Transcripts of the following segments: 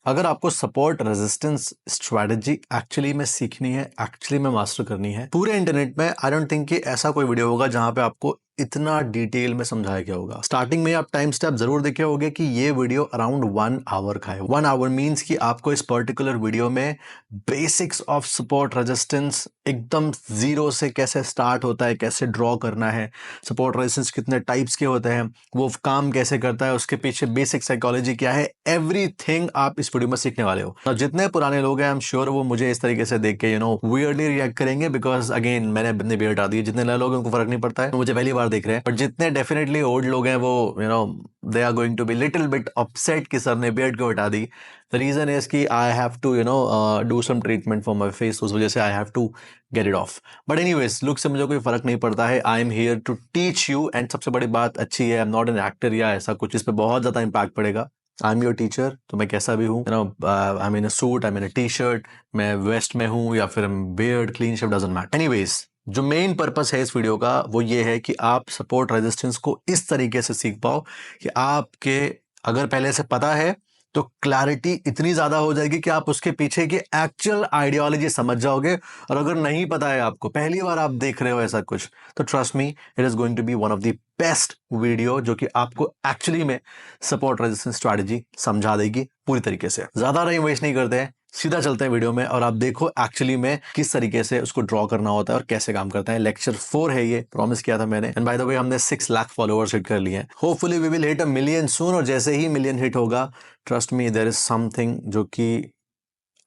अगर आपको support resistance strategy actually में सीखनी है, एक्चुअली में मास्टर करनी है, पूरे इंटरनेट में आई डोंट थिंक कि ऐसा कोई वीडियो होगा जहां पे आपको इतना डिटेल में समझाया गया होगा। स्टार्टिंग में आप टाइम स्टेप जरूर देखे होंगे कि ये वीडियो अराउंड 1 आवर का है। 1 आवर मीन्स कि आपको इस पर्टिकुलर वीडियो में बेसिक्स ऑफ सपोर्ट रेजिस्टेंस एकदम जीरो से कैसे स्टार्ट होता है, कैसे ड्रॉ करना है, सपोर्ट रेजिस्टेंस कितने टाइप्स के होते हैं, वो काम कैसे करता है, उसके पीछे बेसिक साइकोलॉजी क्या है, एवरीथिंग आप इस वीडियो में सीखने वाले हो। और जितने पुराने लोग हैं आई एम श्योर वो मुझे इस तरीके से देख के वियर्डली रिएक्ट करेंगे, बिकॉज अगेन मैंने अपने बियर्ड हटा दी है। जितने नए लोग हैं उनको फर्क नहीं पड़ता है, तो मुझे पहली बार देख रहे हैं, बट जितने डेफिनेटली ओल्ड लोग हैं वो they are going to be little bit upset कि सर ने बियर्ड क्यों हटा दी। द रीजन इज कि I have to do some treatment for my face, उस वजह से I have to get it off. But anyways look से मुझे कोई फर्क नहीं पड़ता है। I am here to teach you, and सबसे बड़ी बात अच्छी है I am not an actor या ऐसा कुछ, इस पे बहुत ज्यादा इंपैक्ट पड़ेगा। आई एम योर टीचर, तो मैं कैसा भी हूँ, I am in a suit, I am in a T shirt, मैं वेस्ट में हूँ या फिर beard clean shave, doesn't matter. Anyways जो मेन पर्पस है इस वीडियो का वो ये है कि आप सपोर्ट रेजिस्टेंस को इस तरीके से सीख पाओ कि आपके अगर पहले से पता है तो क्लैरिटी इतनी ज्यादा हो जाएगी कि आप उसके पीछे की एक्चुअल आइडियोलॉजी समझ जाओगे। और अगर नहीं पता है आपको, पहली बार आप देख रहे हो ऐसा कुछ, तो trust me it is going to be one of the best video जो कि आपको एक्चुअली में सपोर्ट रेजिस्टेंस स्ट्रैटेजी समझा देगी पूरी तरीके से। ज्यादा टाइम वेस्ट नहीं करते हैं, सीधा चलते हैं वीडियो में और आप देखो एक्चुअली में किस तरीके से उसको ड्रॉ करना होता है और कैसे काम करता है। लेक्चर 4 है ये, प्रॉमिस किया था मैंने। एंड बाय द वे हमने 6 लाख फॉलोअर्स हिट कर लिए हैं। Hopefully we will hit 1 million soon, और जैसे ही मिलियन हिट होगा, trust me there is something जो कि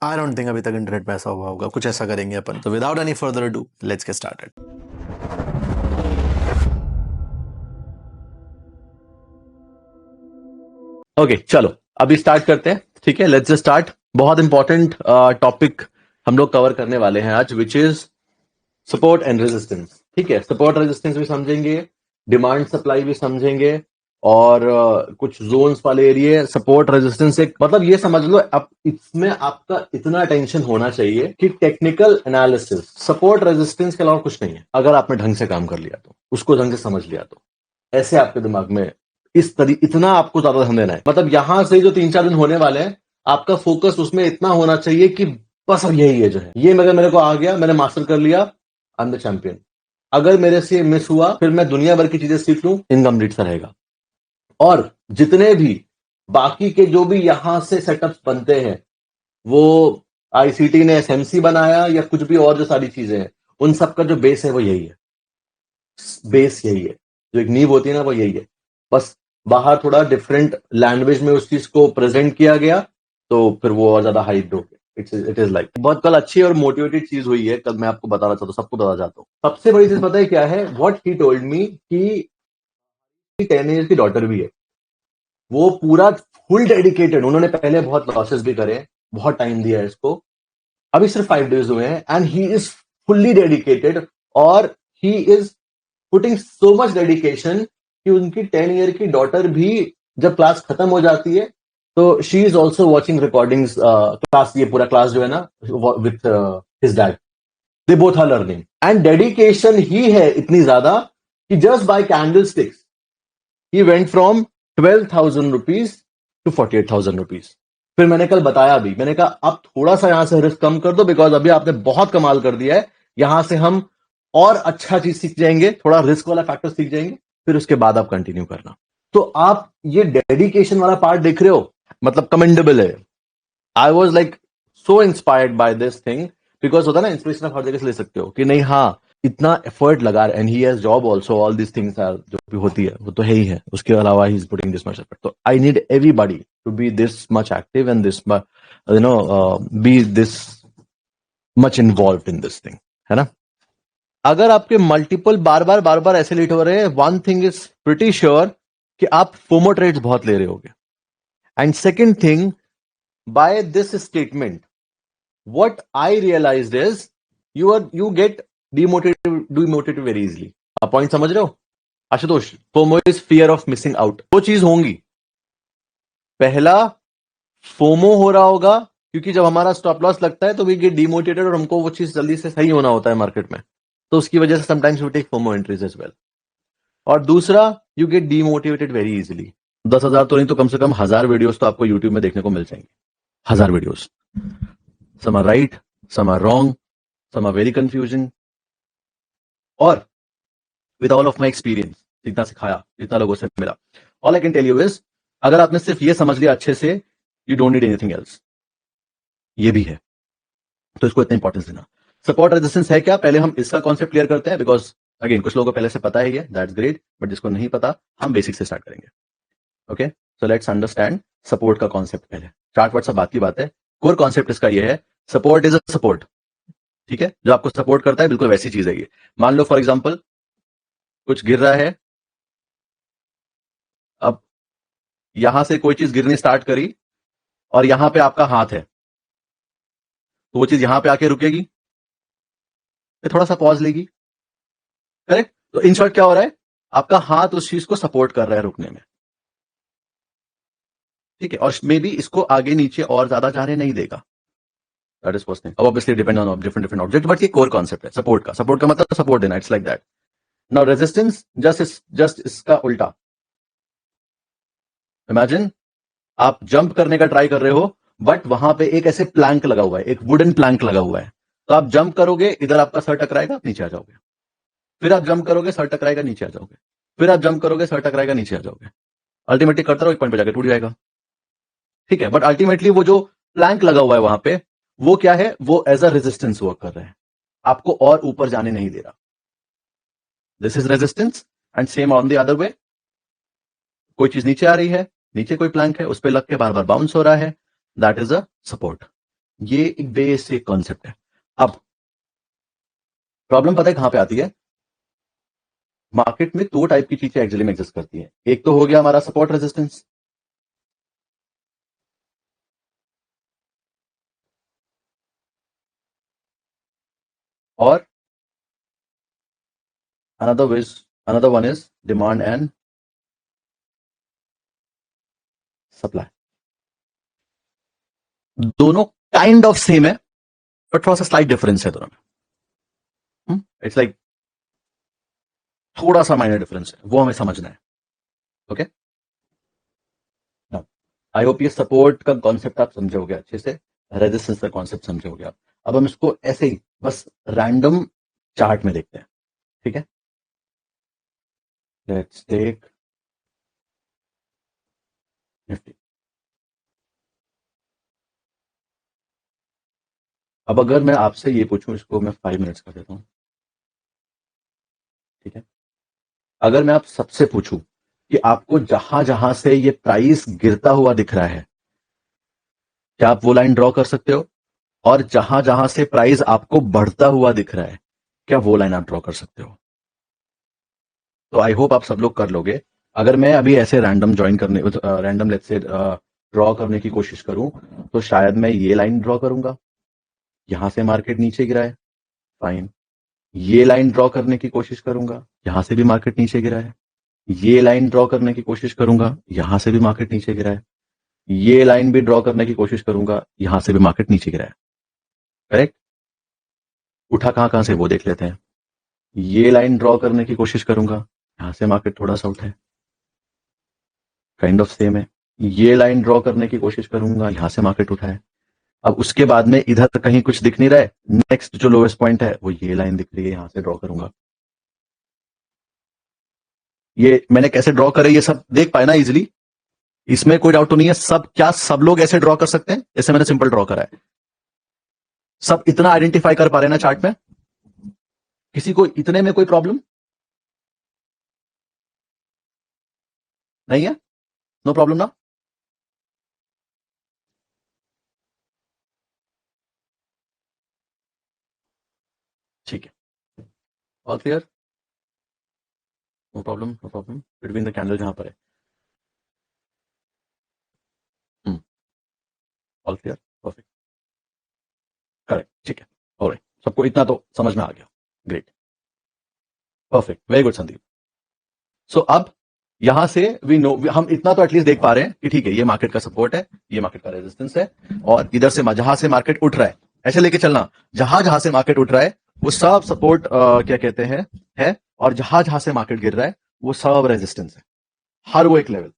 आई डोंट थिंक अभी तक इंटरनेट पे ऐसा हुआ होगा। कुछ ऐसा करेंगे अपन। तो without any further ado let's get started. Okay चलो अभी स्टार्ट करते हैं, ठीक है। Let's start. बहुत इंपॉर्टेंट टॉपिक हम लोग कवर करने वाले हैं आज, which is support and resistance. ठीक है, सपोर्ट रेजिस्टेंस भी समझेंगे, डिमांड सप्लाई भी समझेंगे, और कुछ जोन्स वाले एरिया। सपोर्ट रेजिस्टेंस एक मतलब ये समझ लो, अब इसमें आपका इतना अटेंशन होना चाहिए कि टेक्निकल एनालिसिस सपोर्ट रेजिस्टेंस के अलावा कुछ नहीं है। अगर आपने ढंग से काम कर लिया तो, उसको ढंग से समझ लिया तो, ऐसे आपके दिमाग में इतना आपको ज्यादा ध्यान देना है। मतलब यहां से जो 3-4 दिन होने वाले हैं, आपका फोकस उसमें इतना होना चाहिए कि बस अब यही है जो है, ये अगर मेरे को आ गया, मैंने मास्टर कर लिया, आई एम द चैंपियन। अगर मेरे से मिस हुआ, फिर मैं दुनिया भर की चीजें सीख लूं, इनकम्प्लीट सा रहेगा। और जितने भी बाकी के जो भी यहां से सेटअप्स बनते हैं, वो आईसीटी ने एसएमसी बनाया या कुछ भी और जो सारी चीजें हैं, उन सब का जो बेस है वो यही है। बेस यही है, जो एक नींव होती है ना, वो यही है। बस बाहर थोड़ा डिफरेंट लैंग्वेज में उस चीज को प्रेजेंट किया गया, तो फिर वो और ज्यादा हाइप हो गया। इट इज लाइक बहुत कल अच्छी और मोटिवेटेड चीज हुई है, कल मैं आपको बताना चाहता हूँ, सबको बताना चाहता हूँ। सबसे बड़ी चीज पता है क्या है? व्हाट ही टोल्ड मी कि 10 ईयर्स की डॉटर भी है, वो पूरा फुल डेडिकेटेड। उन्होंने पहले बहुत लॉसेस भी करे, बहुत टाइम दिया है इसको, अभी सिर्फ 5 डेज हुए हैं, and he is fully dedicated. और he is putting so much dedication कि उनकी 10 ईयर की डॉटर भी जब क्लास खत्म हो जाती है, तो she is also watching recordings class, ये पूरा क्लास जो है ना, with his dad, they both are learning. And dedication ही है इतनी ज्यादा कि just by candle sticks he went from 12,000 rupees to 48,000 rupees. फिर मैंने कल बताया भी, मैंने कहा अब थोड़ा सा यहां से रिस्क कम कर दो, बिकॉज अभी आपने बहुत कमाल कर दिया है, यहां से हम और अच्छा चीज सीख जाएंगे, थोड़ा रिस्क वाला फैक्टर सीख जाएंगे, फिर उसके बाद आप कंटिन्यू करना। तो आप ये डेडिकेशन वाला पार्ट देख रहे हो, मतलब कमेंडेबल है। I was like so inspired by this thing, because होता है ना, इंस्पिरेशन आप हर जगह से ले सकते हो कि नहीं, हाँ इतना एफर्ट लगा रहा है, and he has job also, all this things are जो भी होती है वो तो है ही है, उसके अलावा he is putting this much effort. तो I need everybody to be this much active and this be this much involve in this thing, है ना। अगर आपके मल्टीपल बार बार ऐसे लेट हो रहे हैं, one thing is pretty sure कि आप फोमो ट्रेड्स बहुत ले रहे होगे। And second thing, by this statement what I realized is you get demotivated very easily. आप पॉइंट समझ रहे हो Ashutosh? FOMO is fear of missing out. दो चीज होंगी, पहला फोमो हो रहा होगा क्योंकि जब हमारा स्टॉप लॉस लगता है तो वी गेट डिमोटिवेटेड, और हमको वो चीज जल्दी से सही होना होता है मार्केट में, तो उसकी वजह से sometimes we take FOMO entries as well. और दूसरा, you get demotivated very easily. 10,000 तो नहीं तो कम से कम 1,000 वीडियोस तो आपको यूट्यूब में देखने को मिल जाएंगे, 1000 videos, some are right, some are wrong, some are very confusing, और with all of my experience, जितना सिखाया, जितना लोगों से मिला, all I can tell you is, अगर आपने सिर्फ ये समझ लिया अच्छे से, you don't need anything else, ये भी है, तो इसको इतना इंपॉर्टेंस देना। सपोर्ट रेजिस्टेंस है क्या, पहले हम इसका कॉन्सेप्ट क्लियर करते हैं, बिकॉज अगेन कुछ लोगों को पहले से पता है ये, दैट्स ग्रेट, बट जिसको नहीं पता हम बेसिक से स्टार्ट करेंगे। Okay, so let's understand support का कॉन्सेप्ट पहले, चार्ट वर्ट सब बात की बात है, कोर कॉन्सेप्ट इसका ये है, सपोर्ट इज अ सपोर्ट, ठीक है, जो आपको सपोर्ट करता है बिल्कुल वैसी चीज है ये। मान लो फॉर एग्जांपल कुछ गिर रहा है, अब यहां से कोई चीज गिरनी स्टार्ट करी और यहां पे आपका हाथ है, तो वो चीज यहां पे आके रुकेगी, फिर थोड़ा सा पॉज लेगी, करेक्ट, तो इन शॉर्ट क्या हो रहा है, आपका हाथ उस चीज को सपोर्ट कर रहा है रुकने में, ठीक है, और मे बी इसको आगे नीचे और ज्यादा जाने नहीं देगा, दैट इज फर्स्ट थिंग। अब obviously depend on different different object, but ये कोर कॉन्सेप्ट है सपोर्ट का, सपोर्ट का मतलब सपोर्ट देना, it's like that. Now resistance just इसका उल्टा, इमेजिन आप जंप करने का ट्राई कर रहे हो, बट वहां पे एक ऐसे प्लैंक लगा हुआ है, एक वुडन प्लैंक लगा हुआ है, तो आप जंप करोगे, इधर आपका सर टकराएगा, आप नीचे आ जाओगे, फिर आप जंप करोगे, सर टकराएगा, नीचे आ जाओगे, फिर आप जंप करोगे, सर टकराएगा, नीचे आ जाओगे, अल्टीमेटली करते रहो, एक पॉइंट पे जाकर टूट जाएगा, ठीक है, बट अल्टीमेटली वो जो प्लैंक लगा हुआ है वहां पे, वो क्या है, वो एज अ रेजिस्टेंस वर्क कर रहे हैं, आपको और ऊपर जाने नहीं दे रहा, this is resistance. And same on the other way, कोई चीज नीचे आ रही है, नीचे कोई प्लैंक है, उस पर लग के बार बार बाउंस हो रहा है, दैट इज अ सपोर्ट। ये एक बेसिक कॉन्सेप्ट है। अब प्रॉब्लम पता है कहां पे आती है, मार्केट में दो टाइप की चीजें एक्चुअली में एग्जिस्ट करती है, एक तो हो गया हमारा सपोर्ट रेजिस्टेंस, और another one is demand and supply। दोनों काइंड ऑफ सेम है, बट थोड़ा सा स्लाइट डिफरेंस है दोनों में, इट्स लाइक थोड़ा सा माइनर डिफरेंस है, वो हमें समझना है। ओके, आई होप ये सपोर्ट का कॉन्सेप्ट आप समझोगे अच्छे से, रेजिस्टेंस का कॉन्सेप्ट समझोगे आप। अब हम इसको ऐसे ही बस रैंडम चार्ट में देखते हैं, ठीक है, लेट्स टेक निफ्टी। अब अगर मैं आपसे ये पूछूं, इसको मैं 5 मिनट्स कर देता हूं, ठीक है, अगर मैं आप सबसे पूछूं कि आपको जहां जहां से ये प्राइस गिरता हुआ दिख रहा है, क्या आप वो लाइन ड्रॉ कर सकते हो, और जहां जहां से प्राइस आपको बढ़ता हुआ दिख रहा है, क्या वो लाइन आप ड्रॉ कर सकते हो? तो आई होप आप सब लोग कर लोगे। अगर मैं अभी ऐसे रैंडम ज्वाइन करने, रैंडम लेट्स से ड्रॉ करने की कोशिश करूं, तो शायद मैं ये लाइन ड्रॉ करूंगा, यहां से मार्केट नीचे गिरा है, फाइन, ये लाइन ड्रॉ करने की कोशिश करूंगा, यहां से भी मार्केट नीचे गिरा है, ये लाइन ड्रॉ करने की कोशिश करूंगा, यहां से भी मार्केट नीचे गिरा है, ये लाइन भी ड्रॉ करने की कोशिश करूंगा, यहां से भी मार्केट नीचे गिरा है, करेक्ट, उठा कहां कहां से वो देख लेते हैं। ये लाइन ड्रॉ करने की कोशिश करूंगा, यहां से मार्केट थोड़ा सा उठा है, काइंड ऑफ सेम है, ये लाइन ड्रॉ करने की कोशिश करूंगा, यहां से मार्केट उठा है, अब उसके बाद में इधर कहीं कुछ दिख नहीं रहा है, नेक्स्ट जो लोएस्ट पॉइंट है वो ये लाइन दिख रही है, यहां से ड्रॉ करूंगा। ये मैंने कैसे ड्रॉ करे, ये सब देख पाए ना इजिली, इसमें कोई डाउट तो नहीं है, सब क्या सब लोग ऐसे ड्रॉ कर सकते हैं जैसे मैंने सिंपल ड्रॉ करा है? सब इतना आइडेंटिफाई कर पा रहे हैं ना चार्ट में? किसी को इतने में कोई प्रॉब्लम नहीं है? नो प्रॉब्लम ना? ठीक है, all clear, no problem, no problem, between the candle जहां पर है, ऑल क्लियर, परफेक्ट, करेक्ट, ठीक है, ऑलराइट, सबको इतना तो समझ में आ गया, great, perfect, very good Sandeep. So अब यहां से वी नो, हम इतना तो एटलीस्ट देख पा रहे हैं कि ठीक है, ये मार्केट का सपोर्ट है, ये मार्केट का रेजिस्टेंस है, और इधर से जहां से मार्केट उठ रहा है, ऐसे लेके चलना, जहां जहां से मार्केट उठ रहा है वो सब सपोर्ट क्या कहते हैं है, और जहां जहां से मार्केट गिर रहा है वो सब रेजिस्टेंस है, हर वो एक लेवल,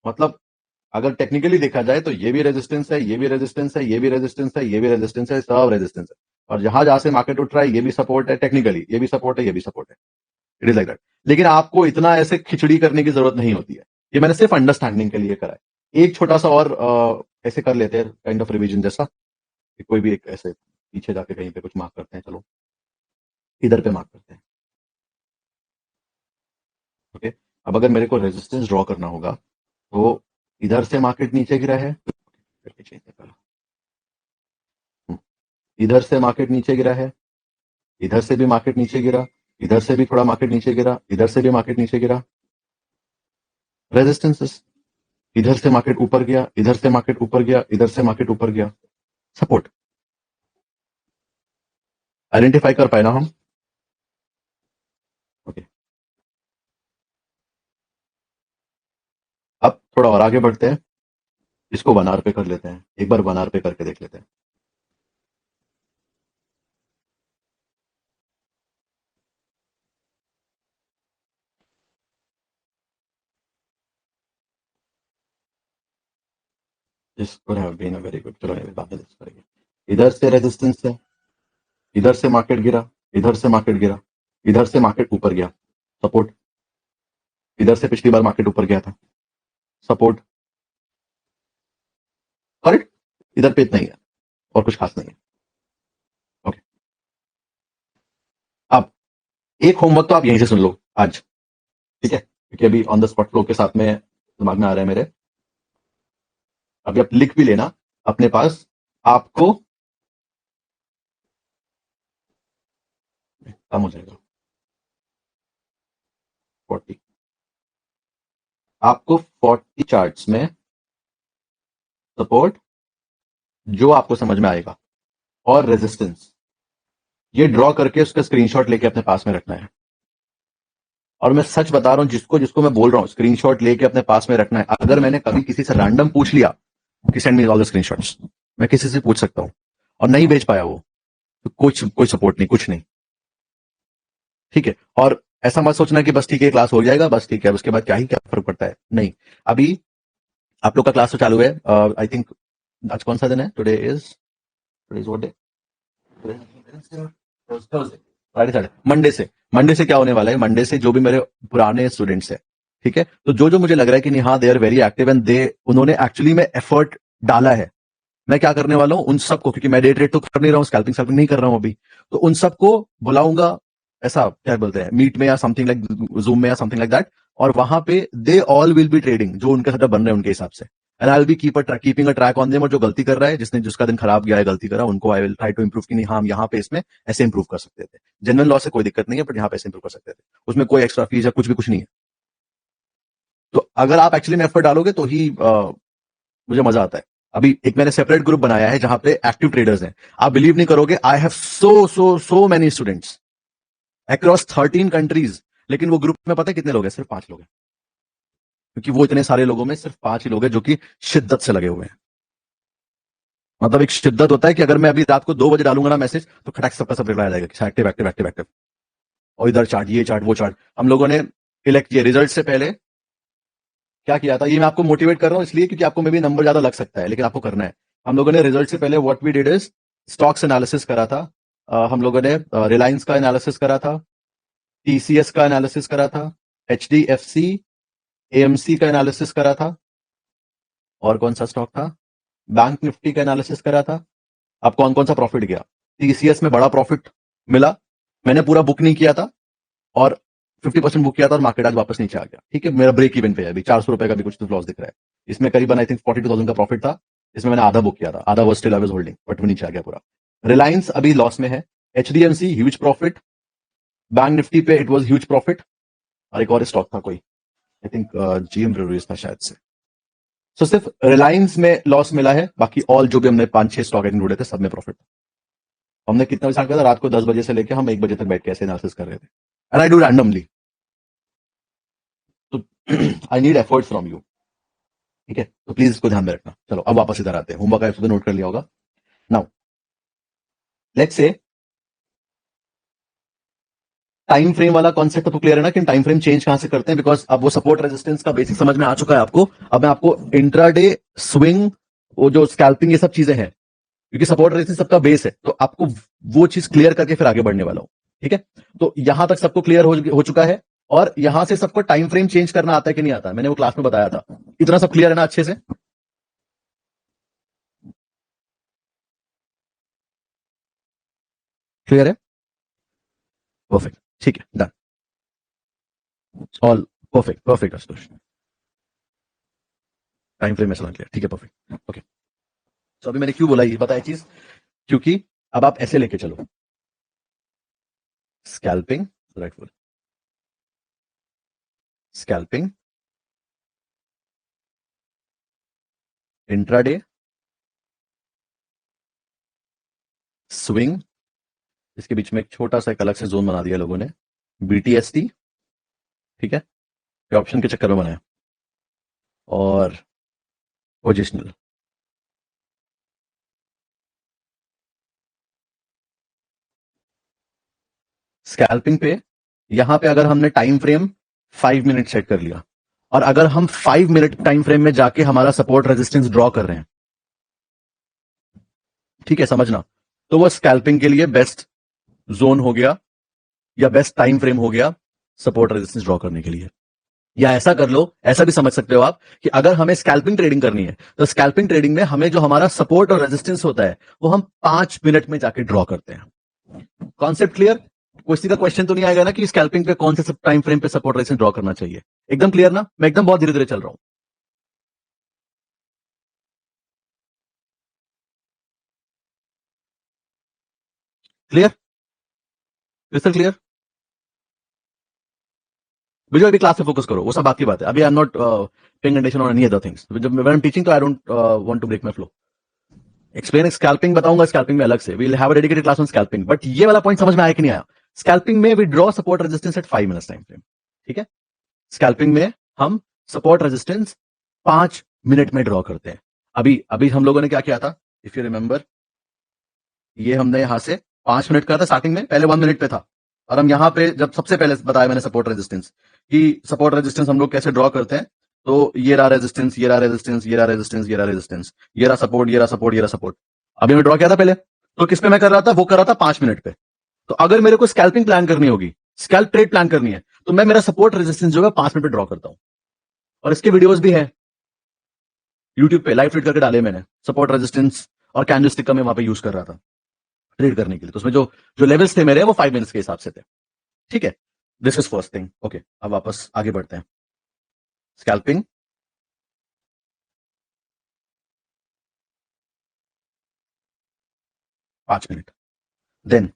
मतलब अगर टेक्निकली देखा जाए तो ये भी रेजिस्टेंस है, ये भी रेजिस्टेंस है, ये भी रेजिस्टेंस है, ये भी रेजिस्टेंस है, सब रेजिस्टेंस है। और जहां जहां से मार्केट उठ रहा है ये भी सपोर्ट है, टेक्निकली ये भी सपोर्ट है, ये भी सपोर्ट है। It is like that. लेकिन आपको इतना ऐसे खिचड़ी करने की जरूरत नहीं होती है, ये मैंने सिर्फ अंडरस्टैंडिंग के लिए करा है। एक छोटा सा और ऐसे कर लेते हैं, काइंड ऑफ रिवीजन जैसा, कि कोई भी एक ऐसे पीछे जाके कहीं पे कुछ मार्क करते हैं। चलो इधर पे मार्क करते हैं। ओके, अब अगर मेरे को रेजिस्टेंस ड्रॉ करना होगा तो इधर से मार्केट नीचे गिरा है, इधर से मार्केट नीचे गिरा है, इधर से भी मार्केट नीचे गिरा, इधर से भी थोड़ा मार्केट नीचे गिरा, इधर से भी मार्केट नीचे गिरा, रेजिस्टेंसेस। इधर से मार्केट ऊपर गया, इधर से मार्केट ऊपर गया, इधर से मार्केट ऊपर गया, सपोर्ट। आइडेंटिफाई कर पाए ना हम? ओके, अब थोड़ा और आगे बढ़ते हैं, इसको 1 आवर पे कर लेते हैं, एक बार 1 आवर पे करके देख लेते हैं। This could have been a very good. चलो ये बाद में डिस्कस करेंगे। इधर से रेजिस्टेंस है, इधर से मार्केट गिरा, इधर से मार्केट गिरा, इधर से मार्केट ऊपर गया, सपोर्ट। इधर से पिछली बार मार्केट ऊपर गया था, सपोर्ट। करेक्ट, इधर पे इतना ही है और कुछ खास नहीं है। ओके, अब एक होमवर्क तो आप यहीं से सुन लो आज, ठीक है, क्योंकि अभी ऑन द स्पॉट फ्लो के साथ में दिमाग में आ रहा है मेरे। अभी आप लिख भी लेना अपने पास। आपको कम हो जाएगा 40, आपको 40 चार्ट्स में सपोर्ट जो आपको समझ में आएगा और रेजिस्टेंस ये ड्रॉ करके उसका स्क्रीनशॉट लेके अपने पास में रखना है। और मैं सच बता रहा हूं, जिसको जिसको मैं बोल रहा हूं स्क्रीनशॉट लेके अपने पास में रखना है। अगर मैंने कभी किसी से रैंडम पूछ लिया कि send me all the screenshots, मैं किसी से पूछ सकता हूं और नहीं भेज पाया वो, तो कुछ कोई सपोर्ट नहीं, कुछ नहीं, ठीक है। और ऐसा मत सोचना कि बस ठीक है क्लास हो जाएगा, बस ठीक है उसके बाद क्या ही क्या फर्क पड़ता है, नहीं। अभी आप लोग का क्लास तो चालू है, आई थिंक आज कौन सा दिन है? Today is what day? Friday Saturday, Monday से क्या होने वाला है, मंडे से जो भी मेरे पुराने स्टूडेंट्स हैं, ठीक है, तो जो जो मुझे लग रहा है कि नहीं हाँ they are very active and they उन्होंने एक्चुअली में एफर्ट डाला है, मैं क्या करने वाला हूं उन सबको, क्योंकि मैं डे ट्रेड तो कर नहीं रहा हूँ, स्कैल्पिंग नहीं कर रहा हूं अभी, तो उन सबको बुलाऊंगा, ऐसा क्या बोलते हैं, मीट में या समथिंग लाइक जूम में या समथिंग लाइक दैट, और वहां पे they all will be trading जो उनके सेटअप बन रहे हैं उनके हिसाब से। And I will be keeping a track on them, और जो गलती कर रहा है, जिसका दिन खराब गया है, गलती करा, उनको I will try to improve कि नहीं हाँ हम यहाँ पे इसमें ऐसे इंप्रूव कर सकते थे। जनरल लॉ से कोई दिक्कत नहीं है, बट यहाँ पे ऐसे इंप्रूव कर सकते थे, उसमें कोई एक्स्ट्रा फीस या कुछ भी कुछ नहीं है। तो अगर आप एक्चुअली में एफर्ट डालोगे तो ही मुझे मजा आता है। अभी एक मैंने सेपरेट ग्रुप बनाया है जहां पे एक्टिव ट्रेडर्स हैं। आप बिलीव नहीं करोगे, I have so many students across 13 countries, लेकिन वो ग्रुप में पता है कितने लोग हैं? सिर्फ 5 लोग हैं, क्योंकि वो इतने सारे लोगों में सिर्फ 5 ही लोग हैं जो कि शिद्दत से लगे हुए हैं। मतलब एक शिद्दत होता है कि अगर मैं अभी रात को 2 बजे डालूंगा ना मैसेज, तो खटक सबका सब रिप्लाई आ जाएगा कि एक्टिव एक्टिव एक्टिव एक्टिव, और इधर चार्ट, ये चार्ट, वो चार्ट। हम लोगों ने इलेक्ट किए रिजल्ट से पहले, क्या किया था, ये मैं आपको मोटिवेट कर रहा हूं इसलिए क्योंकि आपको मे भी नंबर ज्यादा लग सकता है, लेकिन आपको करना है। हम लोगों ने रिजल्ट से पहले what we did is stocks analysis करा था। हम लोगों ने रिलायंस का एनालिसिस करा था, टीसीएस का एनालिसिस करा था, एचडीएफसी, एएमसी का एनालिसिस करा था, और कौन सा स्टॉक था, बैंक निफ्टी का एनालिसिस करा था। अब कौन कौन सा प्रॉफिट गया? टीसीएस में बड़ा प्रॉफिट मिला, मैंने पूरा बुक नहीं किया था, और 50% बुक किया था, और मार्केट आज वापस नीचे आ गया, ठीक है, मेरा ब्रेक इवन पे है अभी, 400 रुपए का भी कुछ तो लॉस दिख रहा है। इसमें करीबन आई थिंक 42,000 का प्रॉफिट था, इसमें मैंने आधा बुक किया था, आधा वो still I was holding, but वो नीचे आ गया पूरा। रिलायंस अभी लॉस में है, HDMC huge profit, bank Nifty पे इट वाज ह्यूज प्रॉफिट, और एक और स्टॉक था कोई, आई थिंक जीएम ब्रूअरीज था शायद से। सो सिर्फ रिलायंस में लॉस मिला है, बाकी ऑल जो भी हमने 5-6 स्टॉक इंक्लूड थे सब में प्रॉफिट। हमने कितना स्टार्ट किया था? रात को 10 बजे से लेकर हम 1 बजे तक बैठ के ऐसे एनालिसिस कर रहे थे, एंड आई डू रैंडमली। तो I need efforts from you, ठीक है, तो प्लीज इसको ध्यान में रखना। चलो अब वापस इधर आते हैं, होमवर्क आप नोट कर लिया होगा। Now let's say time frame वाला कॉन्सेप्ट आपको क्लियर है ना कि टाइम फ्रेम चेंज कहां से करते हैं, बिकॉज अब वो सपोर्ट रेजिस्टेंस का बेसिक समझ में आ चुका है आपको। अब मैं आपको इंट्राडे, स्विंग, वो जो स्कैल्पिंग, ये सब चीजें हैं, क्योंकि सपोर्ट रेजिस्टेंस सबका बेस है, तो आपको वो चीज क्लियर करके फिर आगे बढ़ने वाला हूं। ठीक है, तो यहां तक सबको क्लियर हो चुका है। और यहां से सबको टाइम फ्रेम चेंज करना आता है कि नहीं आता, मैंने वो क्लास में बताया था। इतना सब क्लियर है ना अच्छे से? क्लियर है? परफेक्ट, ठीक है, done. All perfect, perfect Ashutosh. Time frame में चला क्लियर, ठीक है, परफेक्ट, ओके। तो अभी मैंने क्यों बोला ये बताया चीज, क्योंकि अब आप ऐसे लेके चलो, scalping, right, scalping, intraday, swing, इसके बीच में एक छोटा सा एक अलग से जोन बना दिया लोगों ने, बीटीएसटी, ठीक है, ये ऑप्शन के चक्कर में बनाया, और पोजिशनल। स्कैल्पिंग पे यहां पे अगर हमने टाइम फ्रेम 5 मिनट सेट कर लिया, और अगर हम 5 मिनट टाइम फ्रेम में जाके हमारा सपोर्ट रेजिस्टेंस ड्रॉ कर रहे हैं, ठीक है, समझना, तो वो स्कैल्पिंग के लिए बेस्ट जोन हो गया, या बेस्ट टाइम फ्रेम हो गया सपोर्ट रेजिस्टेंस ड्रॉ करने के लिए। या ऐसा कर लो, ऐसा भी समझ सकते हो आप कि अगर हमें स्कैल्पिंग ट्रेडिंग करनी है, तो स्कैल्पिंग ट्रेडिंग में हमें जो हमारा सपोर्ट और रेजिस्टेंस होता है, वो हम 5 मिनट में जाके ड्रॉ करते हैं। Concept clear? किसी का क्वेश्चन तो नहीं आएगा ना कि स्कैल्पिंग पे कौन से टाइम फ्रेम पे सपोर्ट रेजिस्टेंस ड्रॉ करना चाहिए? एकदम क्लियर ना? मैं एकदम बहुत धीरे धीरे चल रहा हूं। क्लियर? Crystal clear? मुझे अभी क्लास पे फोकस करो, वो सब बात की बात है। अभी I am not paying attention on any other things. जब मैं आई एम टीचिंग, तो I don't want to break my flow. Explain scalping बताऊंगा, स्कैल्पिंग में अलग से we will have a dedicated class on scalping, but ये वाला point समझ में आया कि नहीं आया? स्कैल्पिंग में we draw support resistance at 5 minutes time frame, ठीक है। स्कैल्पिंग में हम सपोर्ट रेजिस्टेंस 5 मिनट में ड्रॉ करते हैं। अभी अभी हम लोगों ने क्या किया था, इफ यू रिमेंबर, ये हमने यहां से 5 मिनट करा था स्टार्टिंग में, पहले 1 मिनट पे था। और हम यहां पे जब सबसे पहले बताया मैंने सपोर्ट रेजिस्टेंस, कि सपोर्ट रेजिस्टेंस हम लोग कैसे ड्रॉ करते हैं, तो ये रहा रेजिस्टेंस, ये रहा रेजिस्टेंस, ये रहा रेजिस्टेंस, ये रहा रेजिस्टेंस, ये रहा सपोर्ट, ये रहा सपोर्ट, ये रहा सपोर्ट। अभी मैं ड्रॉ किया था पहले, तो किस पे मैं कर रहा था, वो कर रहा था 5 मिनट पे। तो अगर मेरे को स्कैल्पिंग प्लान करनी होगी, स्कैल्प ट्रेड प्लान करनी है, तो मैं मेरा सपोर्ट रेजिस्टेंस जो है 5 मिनट पे ड्रॉ करता हूं। और इसके वीडियोस भी है यूट्यूब पे, लाइव ट्रेड करके डाले मैंने, सपोर्ट रेजिस्टेंस और कैंडलस्टिक का मैं वहां पे यूज कर रहा था ट्रेड करने के लिए। तो उसमें जो जो लेवल्स थे मेरे, वो 5 मिनट्स के हिसाब से थे, ठीक है। This is first thing, okay. अब वापस आगे बढ़ते हैं। Scalping, 5 minute, then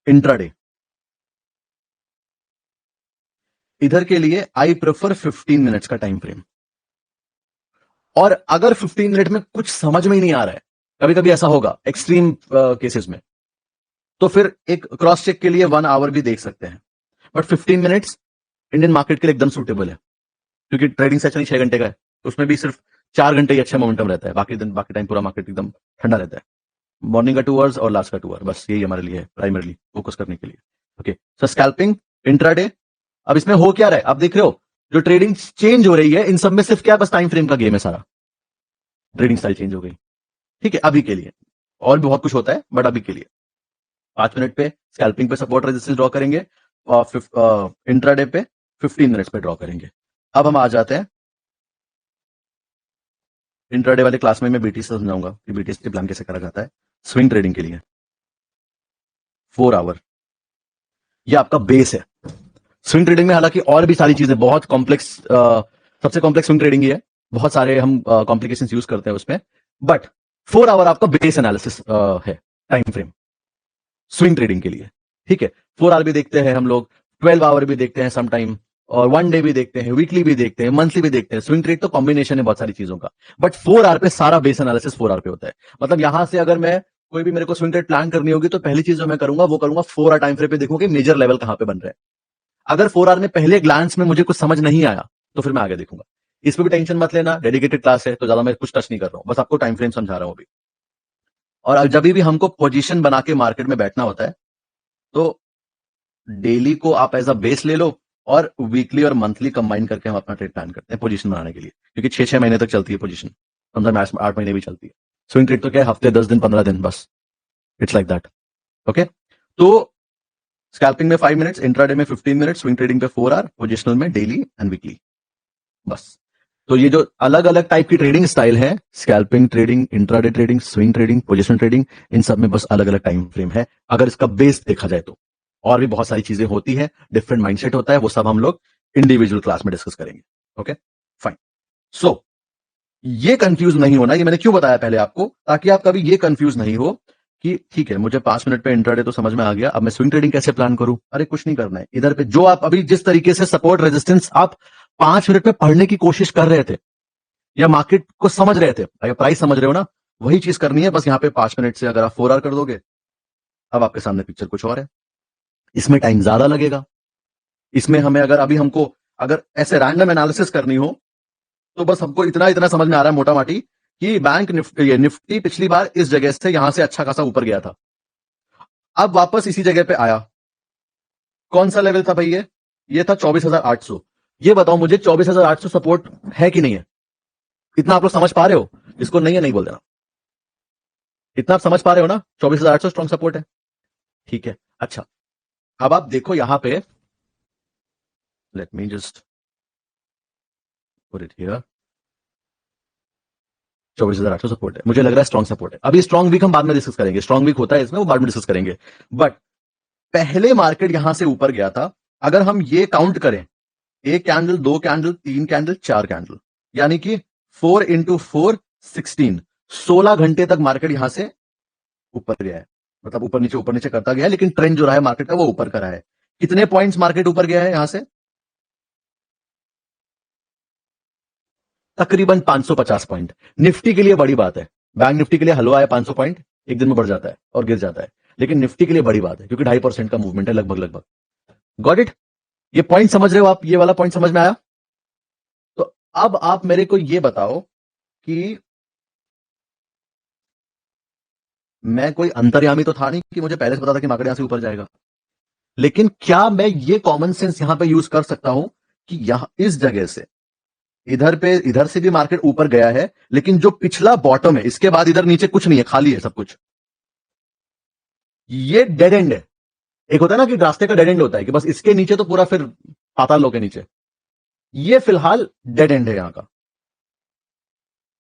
intraday. इधर के लिए आई प्रेफर 15 मिनट्स का टाइम फ्रेम। और अगर 15 मिनट में कुछ समझ में ही नहीं आ रहा है, कभी कभी ऐसा होगा एक्सट्रीम केसेस में, तो फिर एक क्रॉस चेक के लिए 1 आवर भी देख सकते हैं। बट 15 मिनट्स इंडियन मार्केट के लिए एकदम सूटेबल है, क्योंकि ट्रेडिंग सेशन ही 6 घंटे का है, तो उसमें भी सिर्फ 4 घंटे ही अच्छा मोमेंटम रहता है, बाकी दिन बाकी टाइम पूरा मार्केट एकदम ठंडा रहता है। मॉर्निंग का 2 आवर्स और लास्ट का 2 आवर, बस यही हमारे लिए है प्राइमरली फोकस करने के लिए, ओके। सो स्कैल्पिंग, इंट्राडे। अब इसमें हो क्या रहा है, आप देख रहे हो जो ट्रेडिंग चेंज हो रही है, इन सब में सिर्फ क्या, बस टाइम फ्रेम का गेम है सारा। ट्रेडिंग स्टाइल चेंज हो गई, ठीक है, अभी के लिए। और भी बहुत कुछ होता है, बट अभी के लिए 5 मिनट पे स्कैल्पिंग पे सपोर्ट रेजिस्टेंस ड्रॉ करेंगे, और इंट्राडे पे 15 मिनट्स पे ड्रॉ करेंगे। अब हम आ जाते हैं इंट्राडे वाले क्लास में, मैं बीटीएस से समझाऊंगा कि बीटीएस के प्लान कैसे करा जाता है स्विंग ट्रेडिंग के लिए। 4 आवर, ये आपका बेस है स्विंग ट्रेडिंग में। हालांकि और भी सारी चीजें बहुत कॉम्प्लेक्स, सबसे कॉम्प्लेक्स स्विंग ट्रेडिंग ही है, बहुत सारे हम कॉम्प्लिकेशन यूज करते हैं उसमें, बट 4 आवर आपका बेस एनालिसिस है टाइम फ्रेम स्विंग ट्रेडिंग के लिए, ठीक है। 4 आवर भी देखते हैं हम लोग, 12 आवर भी देखते हैं समटाइम, और 1 डे भी देखते हैं, वीकली भी देखते हैं, मंथली भी देखते हैं। स्विंग ट्रेड तो कॉम्बिनेशन है बहुत सारी चीजों का, बट 4 आवर पे सारा बेस एनालिसिस 4 आवर पे होता है। मतलब यहां से अगर मैं कोई भी मेरे को स्विंग ट्रेड प्लान करनी होगी, तो पहली चीज जो मैं करूंगा वो करूंगा 4 आवर टाइम फ्रेम पे देखूंगा कि मेजर लेवल कहां पे बन रहा है। अगर 4 आवर में पहले ग्लांस में मुझे कुछ समझ नहीं आया, तो फिर मैं आगे देखूंगा। इस पर भी टेंशन मत लेना, डेडिकेटेड क्लास है, तो ज्यादा मैं कुछ टच नहीं कर रहा हूं, बस आपको टाइम फ्रेम समझा रहा हूं अभी। और जब भी हमको पोजीशन बना के मार्केट में बैठना होता है, तो डेली को आप एज अ बेस ले लो और वीकली और मंथली कंबाइन करके हम अपना ट्रेड प्लान करते हैं पोजीशन बनाने के लिए, क्योंकि 6-6 महीने तक चलती है पोजीशन, समझा, 8 महीने भी चलती है। स्विंग ट्रेड तो क्या है, हफ्ते 10 दिन 15 दिन बस, इट्स लाइक दैट। ओके, तो स्कैल्पिंग में 5 मिनट्स, इंट्राडे में 15 मिनट्स, स्विंग ट्रेडिंग पे 4 आवर, पोजिशनल में डेली एंड वीकली, बस। तो ये जो अलग अलग टाइप की ट्रेडिंग स्टाइल है, scalping trading, intraday trading, swing trading, positional trading, इन सब में बस अलग अलग टाइम फ्रेम है अगर इसका बेस देखा जाए तो। और भी बहुत सारी चीजें होती है, डिफरेंट माइंडसेट होता है, वो सब हम लोग इंडिविजुअल क्लास में डिस्कस करेंगे। Okay fine. सो ये कंफ्यूज नहीं होना, ये मैंने क्यों बताया पहले आपको, ताकि आप कभी ये कंफ्यूज नहीं हो कि ठीक है मुझे 5 मिनट पे इंट्राडे तो समझ में आ गया, अब मैं स्विंग ट्रेडिंग कैसे प्लान करूं। अरे कुछ नहीं करना है, इधर पे जो आप अभी जिस तरीके से सपोर्ट रेजिस्टेंस आप 5 मिनट में पढ़ने की कोशिश कर रहे थे या मार्केट को समझ रहे थे, अगर प्राइस समझ रहे हो ना, वही चीज करनी है, बस यहाँ पे 5 मिनट से अगर आप 4 आवर कर दोगे, अब आपके सामने पिक्चर कुछ और है। इसमें टाइम ज्यादा लगेगा, इसमें हमें अगर अभी हमको अगर ऐसे रैंडम एनालिसिस करनी हो तो बस हमको इतना इतना समझ में आ रहा है मोटा माटी कि बैंक निफ्टी पिछली बार इस जगह से यहां से अच्छा खासा ऊपर गया था, अब वापस इसी जगह पे आया। कौन सा लेवल था भाई ये था 24,800। ये बताओ मुझे 24,800 सपोर्ट है कि नहीं है? इतना आप लोग समझ पा रहे हो? इसको नहीं है नहीं बोल देना। इतना आप समझ पा रहे हो ना, 24,800 स्ट्रॉन्ग सपोर्ट है, ठीक है। अच्छा, अब आप देखो यहां पे, let me just put it here, 24,800 support है, मुझे लग रहा है स्ट्रॉन्ग सपोर्ट है। अभी स्ट्रॉन्ग वीक हम बाद में डिस्कस करेंगे, स्ट्रॉन्ग वीक होता है इसमें, वो बाद में डिस्कस करेंगे। बट पहले मार्केट यहां से ऊपर गया था, अगर हम ये काउंट करें, एक कैंडल, दो कैंडल, तीन कैंडल, चार कैंडल, यानी कि 4 इंटू 4 16, 16 घंटे तक मार्केट यहां से ऊपर गया है, मतलब ऊपर नीचे करता गया है, लेकिन ट्रेंड जो रहा है मार्केट का वो ऊपर का रहा है। कितने पॉइंट्स मार्केट ऊपर गया है यहां से? तकरीबन 550 पॉइंट। निफ्टी के लिए बड़ी बात है, बैंक निफ्टी के लिए हलवा है, 500 पॉइंट एक दिन में बढ़ जाता है और गिर जाता है, लेकिन निफ्टी के लिए बड़ी बात है क्योंकि 2.5% का मूवमेंट है लगभग लगभग। Got it? ये पॉइंट समझ रहे हो आप? ये वाला पॉइंट समझ में आया? तो अब आप मेरे को ये बताओ कि मैं कोई अंतर्यामी तो था नहीं कि मुझे पहले से पता था कि मार्केट यहां से ऊपर जाएगा, लेकिन क्या मैं ये कॉमन सेंस यहां पे यूज कर सकता हूं कि यहां इस जगह से इधर से भी मार्केट ऊपर गया है, लेकिन जो पिछला बॉटम है इसके बाद इधर नीचे कुछ नहीं है, खाली है सब कुछ, ये डेड एंड है। एक होता है ना कि रास्ते का डेड एंड होता है कि बस इसके नीचे तो पूरा फिर पाताल लोग के नीचे, ये फिलहाल डेड एंड है यहां का।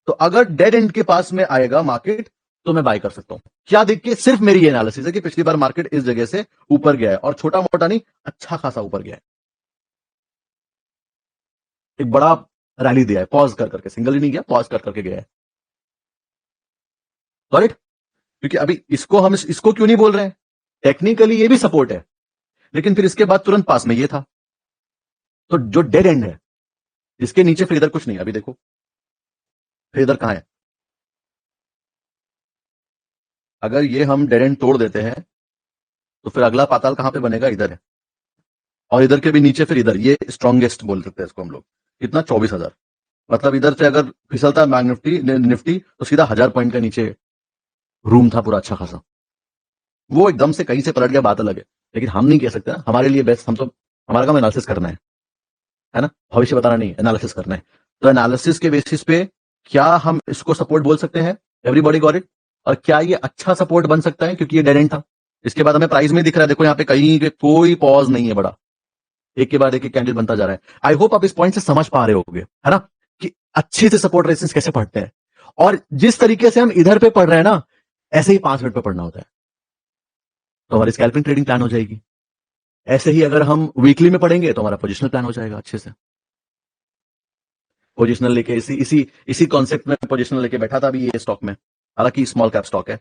तो अगर डेड एंड के पास में आएगा मार्केट तो मैं बाय कर सकता हूं। क्या देख के? सिर्फ मेरी ये एनालिसिस है कि पिछली बार मार्केट इस जगह से ऊपर गया है और छोटा मोटा नहीं, अच्छा खासा ऊपर गया है, एक बड़ा रैली दिया है, पॉज कर करके, सिंगल ही नहीं गया, पॉज कर करके गया है। करेक्ट? क्योंकि अभी इसको हम इसको क्यों नहीं बोल रहे हैं, टेक्निकली ये भी सपोर्ट है, लेकिन फिर इसके बाद तुरंत पास में ये था, तो जो डेड एंड है इसके नीचे फिर इधर कुछ नहीं। अभी देखो फिर इधर कहां है, अगर ये हम डेड एंड तोड़ देते हैं तो फिर अगला पाताल कहां पे बनेगा? इधर है, और इधर के भी नीचे फिर इधर, ये स्ट्रॉन्गेस्ट बोल सकते हैं इसको हम लोग। कितना? 24,000। मतलब इधर से अगर फिसलता बैंक निफ्टी निफ्टी तो सीधा 1,000 पॉइंट के नीचे रूम था पूरा अच्छा खासा। वो एकदम से कहीं से पलट गया, बात अलग है, लेकिन हम नहीं कह सकते ना, हमारे लिए बेस्ट, हम तो, हमारा काम एनालिसिस करना है ना, भविष्य बताना नहीं, एनालिसिस करना है। तो एनालिसिस के बेसिस पे क्या हम इसको सपोर्ट बोल सकते हैं? Everybody got it? और क्या ये अच्छा सपोर्ट बन सकता है क्योंकि ये डेड एंड था? इसके बाद हमें प्राइस में दिख रहा है, देखो यहाँ पे कहीं पे कोई पॉज नहीं है बड़ा, एक के बाद एक कैंडल बनता जा रहा है। आई होप आप इस पॉइंट से समझ पा रहे होगे, है ना, कि अच्छे से सपोर्ट रेजिस्टेंस कैसे पढ़ते हैं, और जिस तरीके से हम इधर पे पढ़ रहे हैं ना, ऐसे ही 5 मिनट पे पढ़ना होता है, तो हमारी स्कैल्पिंग ट्रेडिंग प्लान हो जाएगी। ऐसे ही अगर हम वीकली में पढ़ेंगे तो हमारा पोजिशनल प्लान हो जाएगा अच्छे से। पोजिशनल लेके इसी इसी इसी कॉन्सेप्ट में पोजिशनल लेके बैठा था अभी ये स्टॉक में, हालांकि स्मॉल कैप स्टॉक है,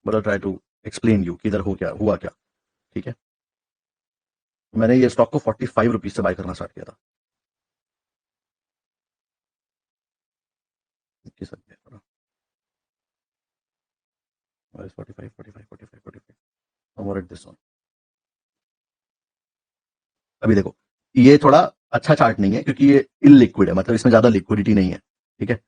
but I try to explain you कि इधर हो क्या हुआ क्या। ठीक है, मैंने ये स्टॉक को 45 रुपीज से बाय करना स्टार्ट किया था। किस वक्त? 45 45 45 45 और एट दिस वन। अभी देखो ये थोड़ा अच्छा चार्ट नहीं है क्योंकि ये इलिक्विड है, मतलब इसमें ज्यादा लिक्विडिटी नहीं है, ठीक है।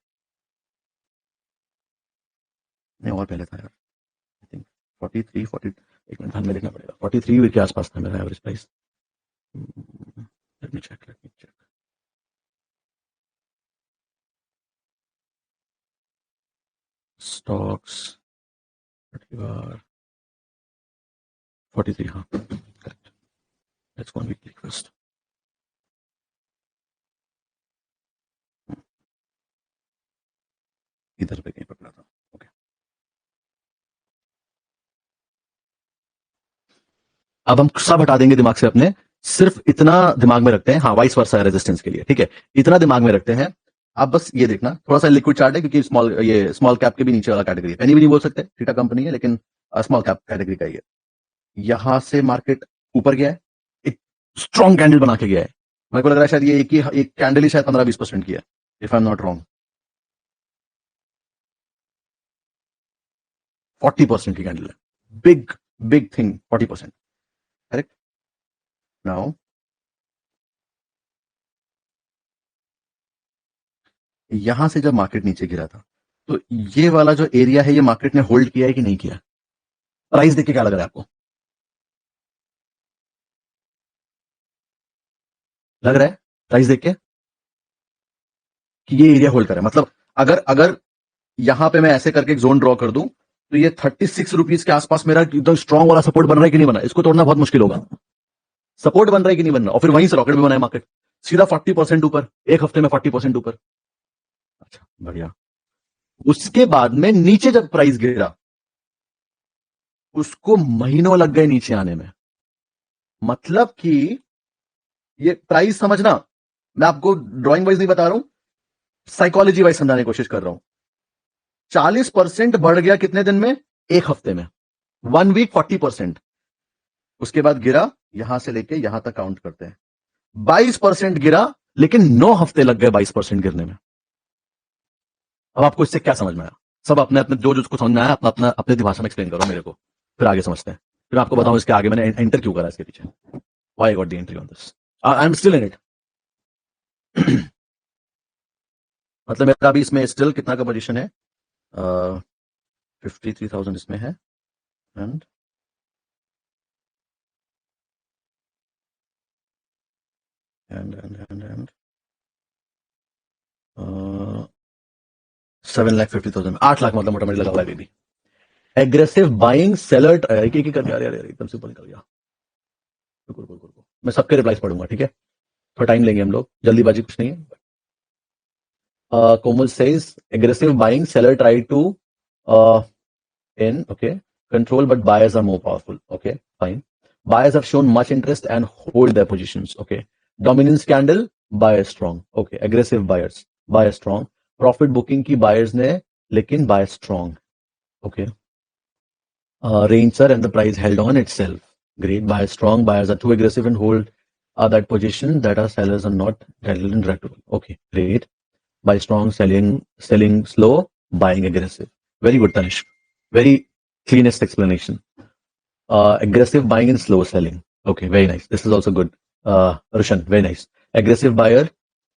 नहीं और पहले था यार, आई थिंक 43 40, एक मिनट ध्यान में देखना पड़ेगा, 43 के आसपास था मेरा average price. Let me check stocks 43, हाँ correct. Let's go on weekly first. इधर पे कहीं पकड़ा था, ओके। अब हम सब हटा देंगे दिमाग से अपने, सिर्फ इतना दिमाग में रखते हैं, हाँ वाइस वर्सा है रेजिस्टेंस के लिए, ठीक है, इतना दिमाग में रखते हैं। आप बस ये देखना, थोड़ा सा लिक्विड चार्ट है क्योंकि स्मॉल कैप के भी नीचे वाला कैटेगरी है, penny भी नहीं बोल सकते, थीटा कंपनी है लेकिन स्मॉल कैप कैटेगरी का ही है। यहां से मार्केट ऊपर गया है, एक स्ट्रॉन्ग कैंडल बना के गया है, मेरे को लग रहा है शायद ये एक कैंडल ही शायद 15-20% की है, if I am not wrong. 40% की कैंडल है, big big thing, 40%, correct. Now यहां से जब मार्केट नीचे गिरा था, तो ये वाला जो एरिया है ये मार्केट ने होल्ड किया है कि नहीं किया? प्राइस देख के क्या लग रहा है आपको? लग रहा है प्राइस देख के कि ये एरिया होल्ड कर रहा है, मतलब अगर अगर यहां पे मैं ऐसे करके एक जोन ड्रॉ कर दूं तो ये 36 रुपीज के आसपास मेरा एकदम स्ट्रॉन्ग वाला सपोर्ट बन रहा है कि नहीं बना, इसको तोड़ना बहुत मुश्किल होगा। सपोर्ट बन रहा है कि नहीं बन रहा, और फिर वहीं से रॉकेट भी बना है मार्केट, सीधा 40% ऊपर, एक हफ्ते में 40% ऊपर। अच्छा बढ़िया। उसके बाद में नीचे जब प्राइस गिरा, उसको महीनों लग गए नीचे आने में, मतलब कि ये प्राइस समझना, मैं आपको ड्राइंग वाइज नहीं बता रहा हूं, साइकोलॉजी वाइज समझाने की कोशिश कर रहा हूं। 40% बढ़ गया कितने दिन में? एक हफ्ते में, 1 वीक 40%। उसके बाद गिरा, यहां से लेके यहां तक काउंट करते हैं, 22% गिरा, लेकिन 9 हफ्ते लग गए 22% गिरने में। अब आपको इससे क्या समझ में आया? सब अपने अपने जो जो समझ में आया अपना अपना अपने भाषा में एक्सप्लेन करो मेरे को, फिर आगे समझते हैं, फिर आपको बताऊं इसके आगे मैंने एंटर क्यों करा इसके पीछे, why I got the entry on this, I am still in it. मतलब मेरा अभी इसमें स्टिल कितना का पोजीशन है? 53,000 इसमें है, and and and and and 7,50,000, 8 lakh मतलब मोटा मोटी लगा हुआ है अभी। एग्रेसिव बाइंग सेलर, एक एक कर दिया, अरे एकदम सिंपल निकल गया। रुको, मैं सबके रिप्लाईज पढ़ूंगा, ठीक है, थोड़ा टाइम लेंगे हम लोग, जल्दीबाजी कुछ नहीं है। Komal says aggressive buying, seller try to okay, control, but buyers are more powerful. Okay, fine. Buyers have shown much interest and hold their positions. Okay, dominance candle, buyer strong. Okay, aggressive buyers, buyer strong. Profit booking की buyers ने, लेकिन buyer strong. Okay. Range sir, and the price held on itself. Great, buyers strong. Buyers are too aggressive and hold that position that our sellers are not retractable. Okay, great. Buy strong, selling slow, buying aggressive. Very good, Tanish. Very cleanest explanation. Aggressive buying and slow selling. Okay, very nice. This is also good. Rushan, very nice. Aggressive buyer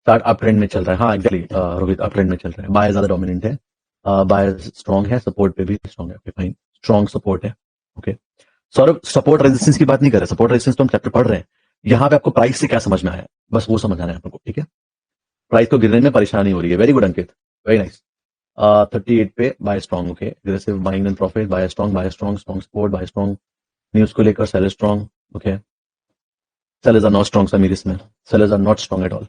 start uptrend में चल रहा है, हाँ exactly, Rohit uptrend में चल रहा है, buyer ज्यादा डोमिनेंट है, बायर स्ट्रॉन्ग है, सपोर्ट पे भी स्ट्रॉन्ग है, फाइन, स्ट्रॉन्ग सपोर्ट है। ओके सौरभ, सपोर्ट रेजिस्टेंस की बात नहीं कर रहे, सपोर्ट रेजिस्टेंस तो हम चैप्टर पढ़ रहे हैं, यहाँ पे आपको प्राइस से क्या समझ में आया, बस वो समझाना है आपको, ठीक है। प्राइस को गिरने में परेशानी हो रही है, very good Ankit, very nice. 38 पे buy strong, okay, aggressive buying and profit, buy strong strong support, buy strong, news को लेकर seller strong, okay, sellers are not strong Sameer, इसमें sellers are not strong at all.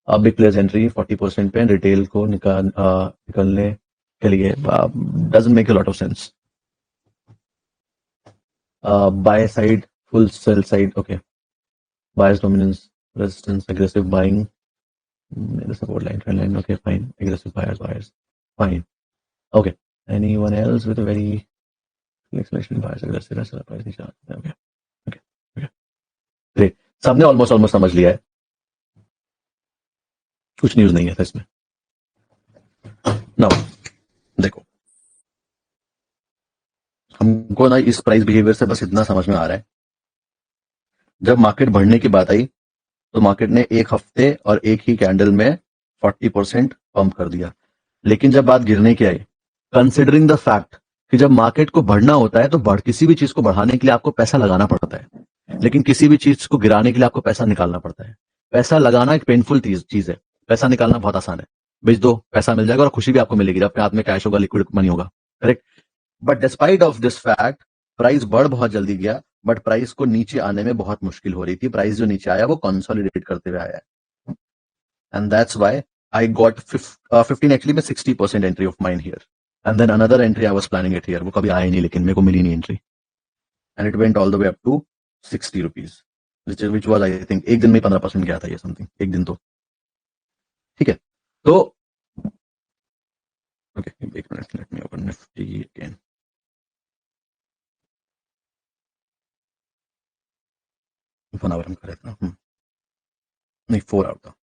Big players entry 40% पे, retail को निकलने के लिए doesn't make a lot of sense. Buy side full sell side, okay, buyers dominance, resistance, aggressive buying, the support line, trend line, okay, fine, aggressive buyers, fine, okay. Anyone else with a very explanation? Buyers aggressive, price नीचे आते हैं, okay, great, सबने almost समझ लिया है, कुछ news नहीं है था इसमें। नाउ देखो, हमको ना इस प्राइस बिहेवियर से बस इतना समझ में आ रहा है, जब मार्केट बढ़ने की बात आई तो मार्केट ने एक हफ्ते और एक ही कैंडल में 40% पंप कर दिया, लेकिन जब बात गिरने की आई, कंसिडरिंग द फैक्ट कि जब मार्केट को बढ़ना होता है तो किसी भी चीज को बढ़ाने के लिए आपको पैसा लगाना पड़ता है, लेकिन किसी भी चीज को गिराने के लिए आपको पैसा निकालना पड़ता है। पैसा लगाना एक पेनफुल चीज है, पैसा निकालना बहुत आसान है। बेच दो, पैसा मिल जाएगा और खुशी भी आपको मिलेगी, जब अपने हाथ में कैश होगा, लिक्विड मनी होगा। Correct. But despite of this fact, price बढ़ बहुत जल्दी गया, बट प्राइस को नीचे आने में बहुत मुश्किल हो रही थी। प्राइस जो नीचे आया वो कंसोलिडेट करते हुए आया है, and that's why I got 15, actually मैं 60% entry of mine here, and then another entry I was planning it here, वो कभी आया ही नहीं, लेकिन मेरे को मिली नहीं entry, and it went all the way up to 60 rupees, which was I think एक दिन में 15% गया था ये समथिंग, एक दिन तो ठीक है। तो ओके, एक minute, let me open Nifty again. One hour हम कर रहे थे ना, नहीं 4 आवर था।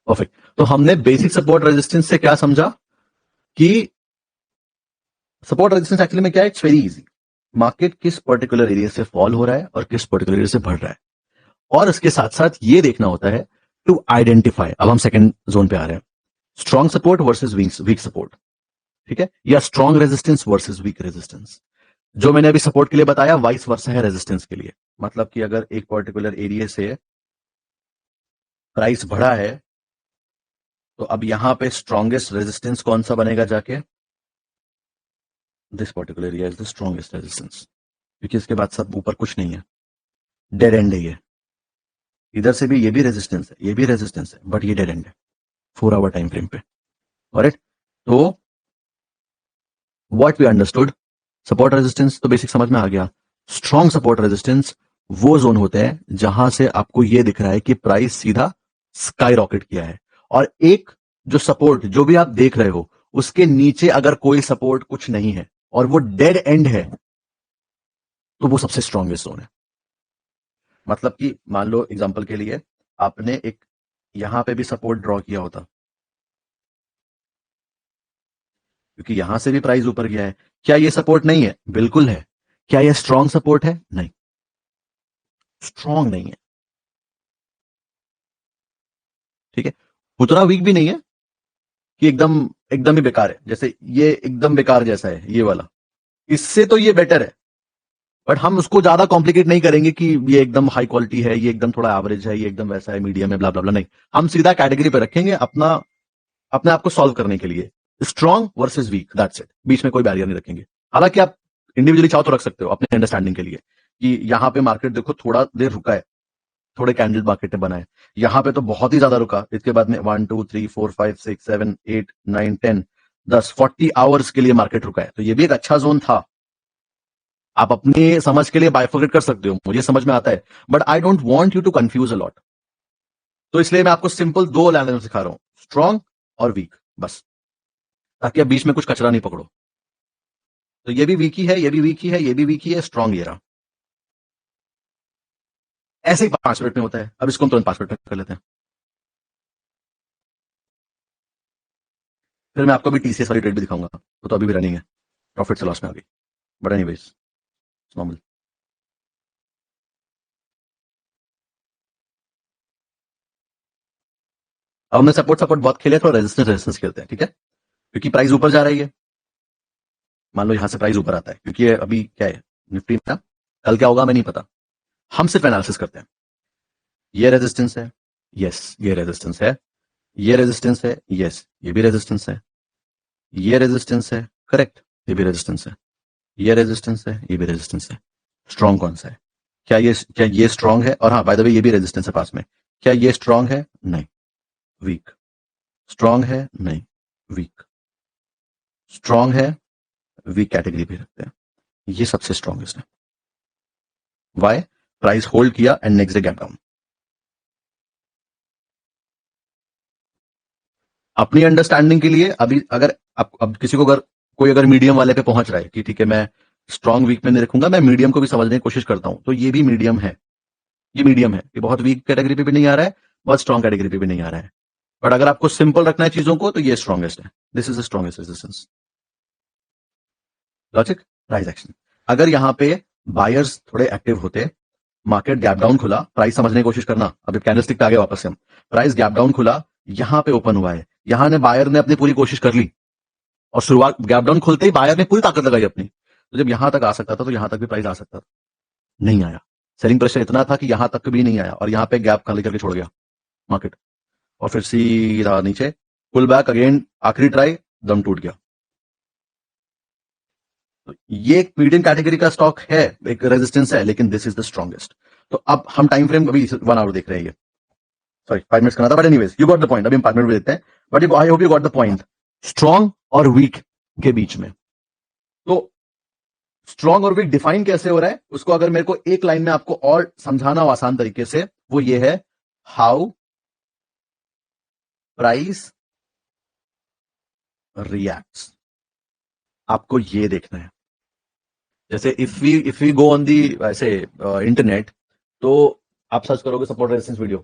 परफेक्ट। तो हमने बेसिक सपोर्ट रेजिस्टेंस से क्या समझा कि सपोर्ट रेजिस्टेंस एक्चुअली में क्या है, इट्स वेरी इजी। मार्केट किस पर्टिकुलर एरिया से फॉल हो रहा है और किस पर्टिकुलर एरिया से बढ़ रहा है, और इसके साथ साथ ये देखना होता है टू आइडेंटिफाई। अब हम सेकंड जोन पे आ रहे हैं, strong support versus weak support, ठीक है, या strong resistance versus weak resistance. जो मैंने अभी सपोर्ट के लिए बताया वाइस वर्सा है रेजिस्टेंस के लिए। मतलब कि अगर एक पर्टिकुलर एरिया से प्राइस बढ़ा है तो अब यहां पे स्ट्रॉन्गेस्ट रेजिस्टेंस कौन सा बनेगा जाके, this particular area is the strongest resistance, क्योंकि इसके बाद सब ऊपर कुछ नहीं है, डेड एंड है ये। इधर से भी ये भी रेजिस्टेंस है, ये भी रेजिस्टेंस है, बट ये डेड एंड है 4 आवर टाइम फ्रेम पे। ऑलराइट, तो what we understood, support resistance तो बेसिक समझ में आ गया। स्ट्रॉन्ग सपोर्ट रेजिस्टेंस वो जोन होते हैं जहां से आपको ये दिख रहा है कि प्राइस सीधा स्काई रॉकेट किया है, और एक जो सपोर्ट जो भी आप देख रहे हो उसके नीचे अगर कोई सपोर्ट कुछ नहीं है और वो डेड एंड है तो वो सबसे स्ट्रॉन्गेस्ट जोन है। मतलब कि मान लो एग्जांपल के लिए आपने एक यहां पे भी सपोर्ट ड्रॉ किया होता, क्योंकि यहां से भी प्राइस ऊपर गया है। क्या ये सपोर्ट नहीं है? बिल्कुल है। क्या ये स्ट्रॉन्ग सपोर्ट है? नहीं, स्ट्रॉन्ग नहीं है, ठीक है। उतना वीक भी नहीं है कि एकदम एकदम ही बेकार है, जैसे ये एकदम बेकार जैसा है ये वाला, इससे तो ये बेटर है। बट हम उसको ज्यादा कॉम्प्लिकेट नहीं करेंगे कि ये एकदम हाई क्वालिटी है, ये एकदम थोड़ा एवरेज है, ये एकदम वैसा है, मीडियम है, ब्ला ब्ला ब्ला, नहीं। हम सीधा कैटेगरी पे रखेंगे अपना, अपने आप को सॉल्व करने के लिए, strong versus weak, that's it. बीच में कोई बैरियर नहीं रखेंगे। हालांकि आप इंडिविजुअली चाहो तो रख सकते हो अपने अंडरस्टैंडिंग के लिए कि यहां पे मार्केट देखो थोड़ा देर रुका है, थोड़े कैंडल मार्केट ने बनाए, यहां पे तो बहुत ही ज्यादा रुका, इसके बाद में 1 2 3 4 5 6 7 8 9 10 10 40 आवर्स के लिए मार्केट रुका है, तो ये भी एक अच्छा जोन था। आप अपनी समझ के लिए बाइफर्केट कर सकते हो, मुझे समझ में आता है, but I don't want you to confuse a lot. तो इसलिए मैं आपको सिंपल 2 लैंग्वेज सिखा रहा हूं, स्ट्रॉन्ग और वीक, बस, ताकि आप बीच में कुछ कचरा नहीं पकड़ो। तो ये भी वीक ही है, ये भी वीक ही है, ये भी वीक ही है, स्ट्रॉन्ग ये रहा। ऐसे ही 5 मिनट में होता है। अब इसको हम तुरंत 5 मिनट में कर लेते हैं। फिर मैं आपको भी टीसीएस वाली ट्रेड भी दिखाऊंगा, तो अभी भी रनिंग है, प्रॉफिट से लॉस में आ गई, बट एनीवेज नॉर्मल। अब हमने सपोर्ट सपोर्ट बहुत खेले, थोड़ा रेजिस्टेंस रेजिस्टेंस खेलते हैं, ठीक है। क्योंकि प्राइस ऊपर जा रही है, मान लो यहां से प्राइस ऊपर आता है, क्योंकि ये अभी क्या है निफ्टी में, कल क्या होगा हमें नहीं पता, हम सिर्फ एनालिसिस करते हैं। ये रेजिस्टेंस है, यस ये रेजिस्टेंस है, ये रेजिस्टेंस है, यस ये भी रेजिस्टेंस है, ये रेजिस्टेंस है, करेक्ट, ये भी रेजिस्टेंस है, ये रेजिस्टेंस है, ये भी रेजिस्टेंस है। स्ट्रॉन्ग कौन सा है? क्या ये स्ट्रॉन्ग है? और हाँ बाय द वे ये भी रेजिस्टेंस है पास में। क्या ये स्ट्रॉन्ग है? नहीं, वीक। स्ट्रॉन्ग है? नहीं, वीक। स्ट्रॉन्ग है, वीक कैटेगरी पे रखते हैं। ये सबसे स्ट्रॉन्गेस्ट है। वाई? प्राइस होल्ड किया and next day gap down. अपनी अंडरस्टैंडिंग के लिए अभी अगर अब किसी को अगर कोई अगर मीडियम वाले पे पहुंच रहा है कि ठीक है मैं स्ट्रॉन्ग वीक में नहीं रखूंगा, मैं मीडियम को भी समझने की कोशिश करता हूं, तो ये भी मीडियम है, ये मीडियम है कि बहुत वीक कैटेगरी पे भी नहीं आ रहा है, बहुत स्ट्रॉन्ग कैटेगरी पे भी नहीं आ रहा है। बट अगर आपको सिंपल रखना है चीजों को तो ये स्ट्रॉन्गेस्ट है, this is the strongest resistance. Logic, price action. अगर यहां पे बायर्स थोड़े एक्टिव होते मार्केट गैप डाउन खुला, प्राइस समझने की कोशिश करना, अभी कैंडलस्टिक पे आ गए वापस से हम, प्राइस गैप डाउन खुला, यहां पे ओपन हुआ है, यहां ने बायर ने अपनी पूरी कोशिश कर ली और शुरुआत गैप डाउन खुलते ही बायर ने पूरी ताकत लगाई अपनी, तो जब यहां तक आ सकता था तो यहां तक भी प्राइस आ सकता था, नहीं आया। सेलिंग प्रेशर इतना था कि यहां तक भी नहीं आया और यहां पे गैप खाली करके छोड़ गया मार्केट और फिर सीधा नीचे पुल बैक अगेन, आखिरी ट्राई, दम टूट गया। तो ये एक मीडियम कैटेगरी का स्टॉक है, एक रेजिस्टेंस है, लेकिन दिस इज द स्ट्रॉन्गेस्ट। तो अब हम टाइम फ्रेम अभी 1 आवर देख रहे हैं, ये सॉरी 5 मिनट्स करना था, but anyways you got the point, अभी हम 5 मिनट देते हैं, but I hope you got the point. Strong और वीक के बीच में, तो स्ट्रॉन्ग और वीक डिफाइन कैसे हो रहा है उसको अगर मेरे को एक लाइन में आपको और समझाना हो आसान तरीके से, वो ये है, हाउ प्राइस रिएक्ट्स। आपको ये देखना है, जैसे if we go on the ऐसे इंटरनेट, तो आप सर्च करोगे सपोर्ट रेजिस्टेंस वीडियो,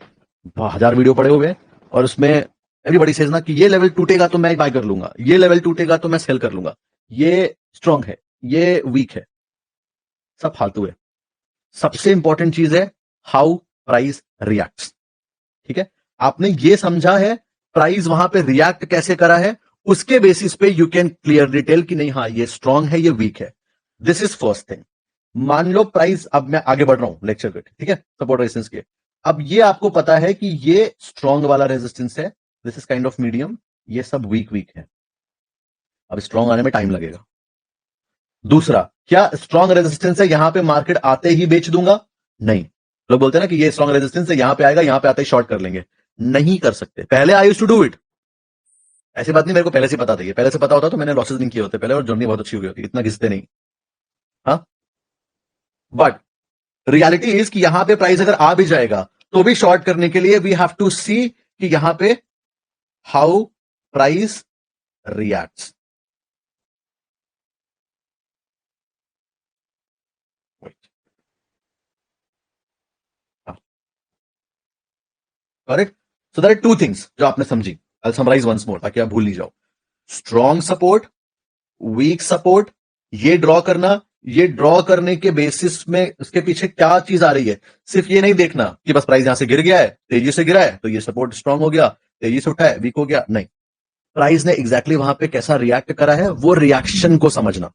1000 वीडियो पड़े हुए हैं और उसमें एवरीबॉडी सेज ना कि ये लेवल टूटेगा तो मैं बाय कर लूंगा, ये लेवल टूटेगा तो मैं सेल कर लूंगा, ये स्ट्रांग है, ये वीक है, सब फालतू है। सबसे इंपॉर्टेंट चीज है हाउ प्राइस रिएक्ट्स। ठीक है, आपने ये समझा है प्राइस वहां पे रिएक्ट कैसे करा है, उसके बेसिस पे यू कैन क्लियर डिटेल कि नहीं हाँ ये स्ट्रांग है, ये वीक है। This is first thing. मान लो प्राइस, अब मैं आगे बढ़ रहा हूं लेक्चर के, ठीक है, सपोर्ट रेजिस्टेंस के, अब ये आपको पता है कि ये स्ट्रांग वाला रेजिस्टेंस है, this is kind of medium, ये सब वीक वीक है, अब स्ट्रांग आने में टाइम लगेगा। दूसरा, क्या स्ट्रांग रेजिस्टेंस है यहां पे मार्केट आते ही बेच दूंगा? नहीं। लोग बोलते हैं ना कि ये स्ट्रांग रेजिस्टेंस है, यहां पे आएगा, यहां पे आते ही शॉर्ट कर लेंगे, नहीं कर सकते। पहले I used to do it, ऐसी बात नहीं, मेरे को पहले से पता था, ये पहले से पता होता तो मैंने लॉसेस नहीं किए होते पहले और जर्नी बहुत अच्छी हुई होती, इतना घिसते नहीं। हाँ, बट रियलिटी इज कि यहां पे प्राइस अगर आ भी जाएगा तो भी शॉर्ट करने के लिए वी हैव टू सी कि यहां पे how price reacts. Correct, so there are two things जो आपने समझी, आई समराइज वंस मोर ताकि आप भूल नहीं जाओ। स्ट्रॉन्ग सपोर्ट, वीक सपोर्ट, ये ड्रॉ करना, ये ड्रॉ करने के बेसिस में उसके पीछे क्या चीज आ रही है, सिर्फ ये नहीं देखना कि बस प्राइस यहां से गिर गया है, तेजी से गिरा है तो ये सपोर्ट स्ट्रांग हो गया, तेजी से उठा है वीक हो गया, नहीं, प्राइस ने एग्जैक्टली वहां पे कैसा रिएक्ट करा है वो रिएक्शन को समझना,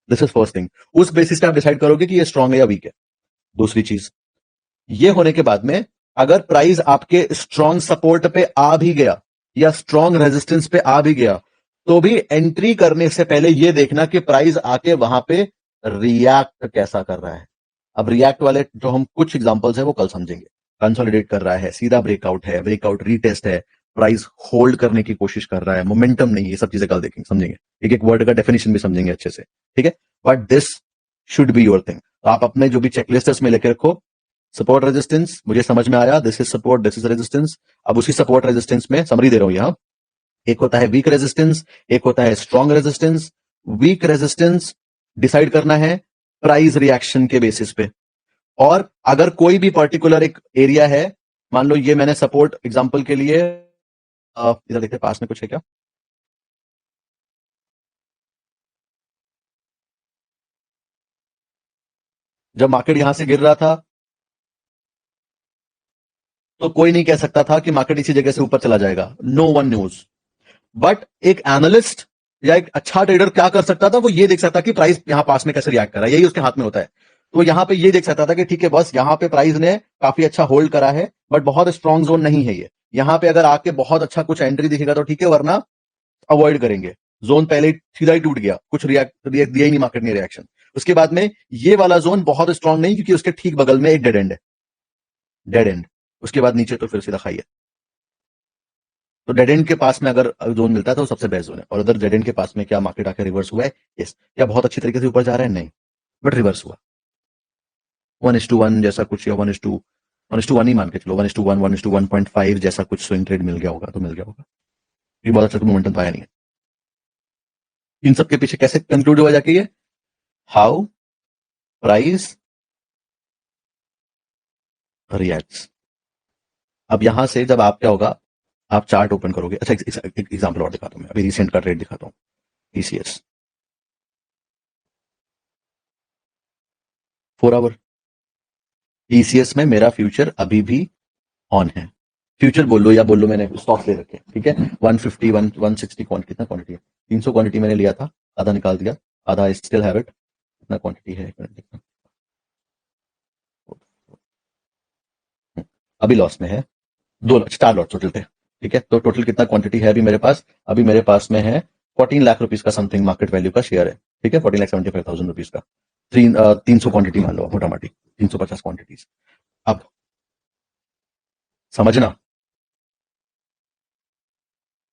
दिस इज फर्स्ट थिंग। उस बेसिस पे आप डिसाइड करोगे कि ये स्ट्रांग है या वीक है। दूसरी चीज, ये होने के बाद में अगर प्राइस आपके स्ट्रांग सपोर्ट पे आ भी गया या स्ट्रांग रेजिस्टेंस पे आ भी गया, तो भी एंट्री करने से पहले यह देखना कि प्राइस आके वहां पे रिएक्ट कैसा कर रहा है। अब रिएक्ट वाले जो हम कुछ एग्जांपल्स है वो कल समझेंगे। कंसोलिडेट कर रहा है, सीधा ब्रेकआउट है, ब्रेकआउट रीटेस्ट है, प्राइस होल्ड करने की कोशिश कर रहा है, मोमेंटम नहीं, ये सब चीजें कल देखेंगे, समझेंगे, एक एक वर्ड का डेफिनेशन भी समझेंगे अच्छे से, ठीक है। But this should be your thing. तो आप अपने जो भी चेकलिस्ट है उसमें लेके रखो, सपोर्ट रेजिस्टेंस मुझे समझ में आया, this is support, this is resistance. अब उसी सपोर्ट रेजिस्टेंस में समरी दे रहा हूं यहां, एक होता है वीक रेजिस्टेंस, एक होता है strong resistance. Weak resistance decide करना है प्राइस रिएक्शन के बेसिस पे, और अगर कोई भी पर्टिकुलर एक एरिया है, मान लो ये मैंने सपोर्ट एग्जांपल के लिए, इधर देखते पास में कुछ है क्या, जब मार्केट यहां से गिर रहा था तो कोई नहीं कह सकता था कि मार्केट इसी जगह से ऊपर चला जाएगा, नो वन न्यूज। बट एक एनालिस्ट या एक अच्छा ट्रेडर क्या कर सकता था, वो ये देख सकता कि प्राइस यहां पास में कैसे रिएक्ट कर रहा है, यही उसके हाथ में होता है। तो यहां पे ये देख सकता था कि ठीक है बस यहां पे प्राइस ने काफी अच्छा होल्ड करा है, बट बहुत स्ट्रॉन्ग जोन नहीं है ये, यहां पे अगर आके बहुत अच्छा कुछ एंट्री दिखेगा तो ठीक है, वरना अवॉइड करेंगे। जोन पहले सीधा ही टूट गया, कुछ रिएक्ट दिया ही नहीं मार्केट ने रिएक्शन। उसके बाद में ये वाला जोन बहुत स्ट्रॉन्ग नहीं, क्योंकि उसके ठीक बगल में एक डेड एंड है, डेड एंड, उसके बाद नीचे तो फिर सीधा खाई है। तो डेड एंड के पास में अगर जोन मिलता है तो सबसे बेस्ट जोन है। और अगर डेड एंड के पास में क्या मार्केट आकर रिवर्स हुआ है, यस, या बहुत अच्छी तरीके से ऊपर जा रहा है, नहीं, बट रिवर्स हुआ 1:1 जैसा कुछ, या 1:1 ही मान के चलो, 1:1, 1:1.5 जैसा कुछ स्विंग ट्रेड मिल गया होगा तो मिल गया होगा, ये बहुत अच्छा मोमेंटम पाया नहीं है। इन सब के पीछे कैसे कंक्लूड हुआ जाके ये, हाउ प्राइस रिएक्ट्स। अब यहां से जब आप क्या होगा, आप चार्ट ओपन करोगे, अच्छा एक एग्जांपल और दिखाता हूं मैं, अभी रिसेंट का ट्रेड दिखाता हूं, टीसीएस 4 आवर, टीसीएस में मेरा फ्यूचर अभी भी ऑन है। फ्यूचर बोल लो या बोल लो मैंने स्टॉक ले रखे, ठीक है। 150 160 क्वांटिटी, कितना क्वांटिटी है, 300 क्वांटिटी मैंने लिया था, आधा निकाल दिया, आधा स्टिल हैव इट। कितना क्वांटिटी है, एक मिनट देखना। अभी लॉस में है, 4 लॉट टोटल थे, ठीक है। तो टोटल कितना क्वांटिटी है अभी मेरे पास? अभी मेरे पास में है 14 लाख रुपीज का समथिंग मार्केट वैल्यू का शेयर है, ठीक है। 14,75,000 रुपीज का 300 क्वांटिटी मान लो मोटा मोटी, 350 क्वांटिटीज। अब समझना,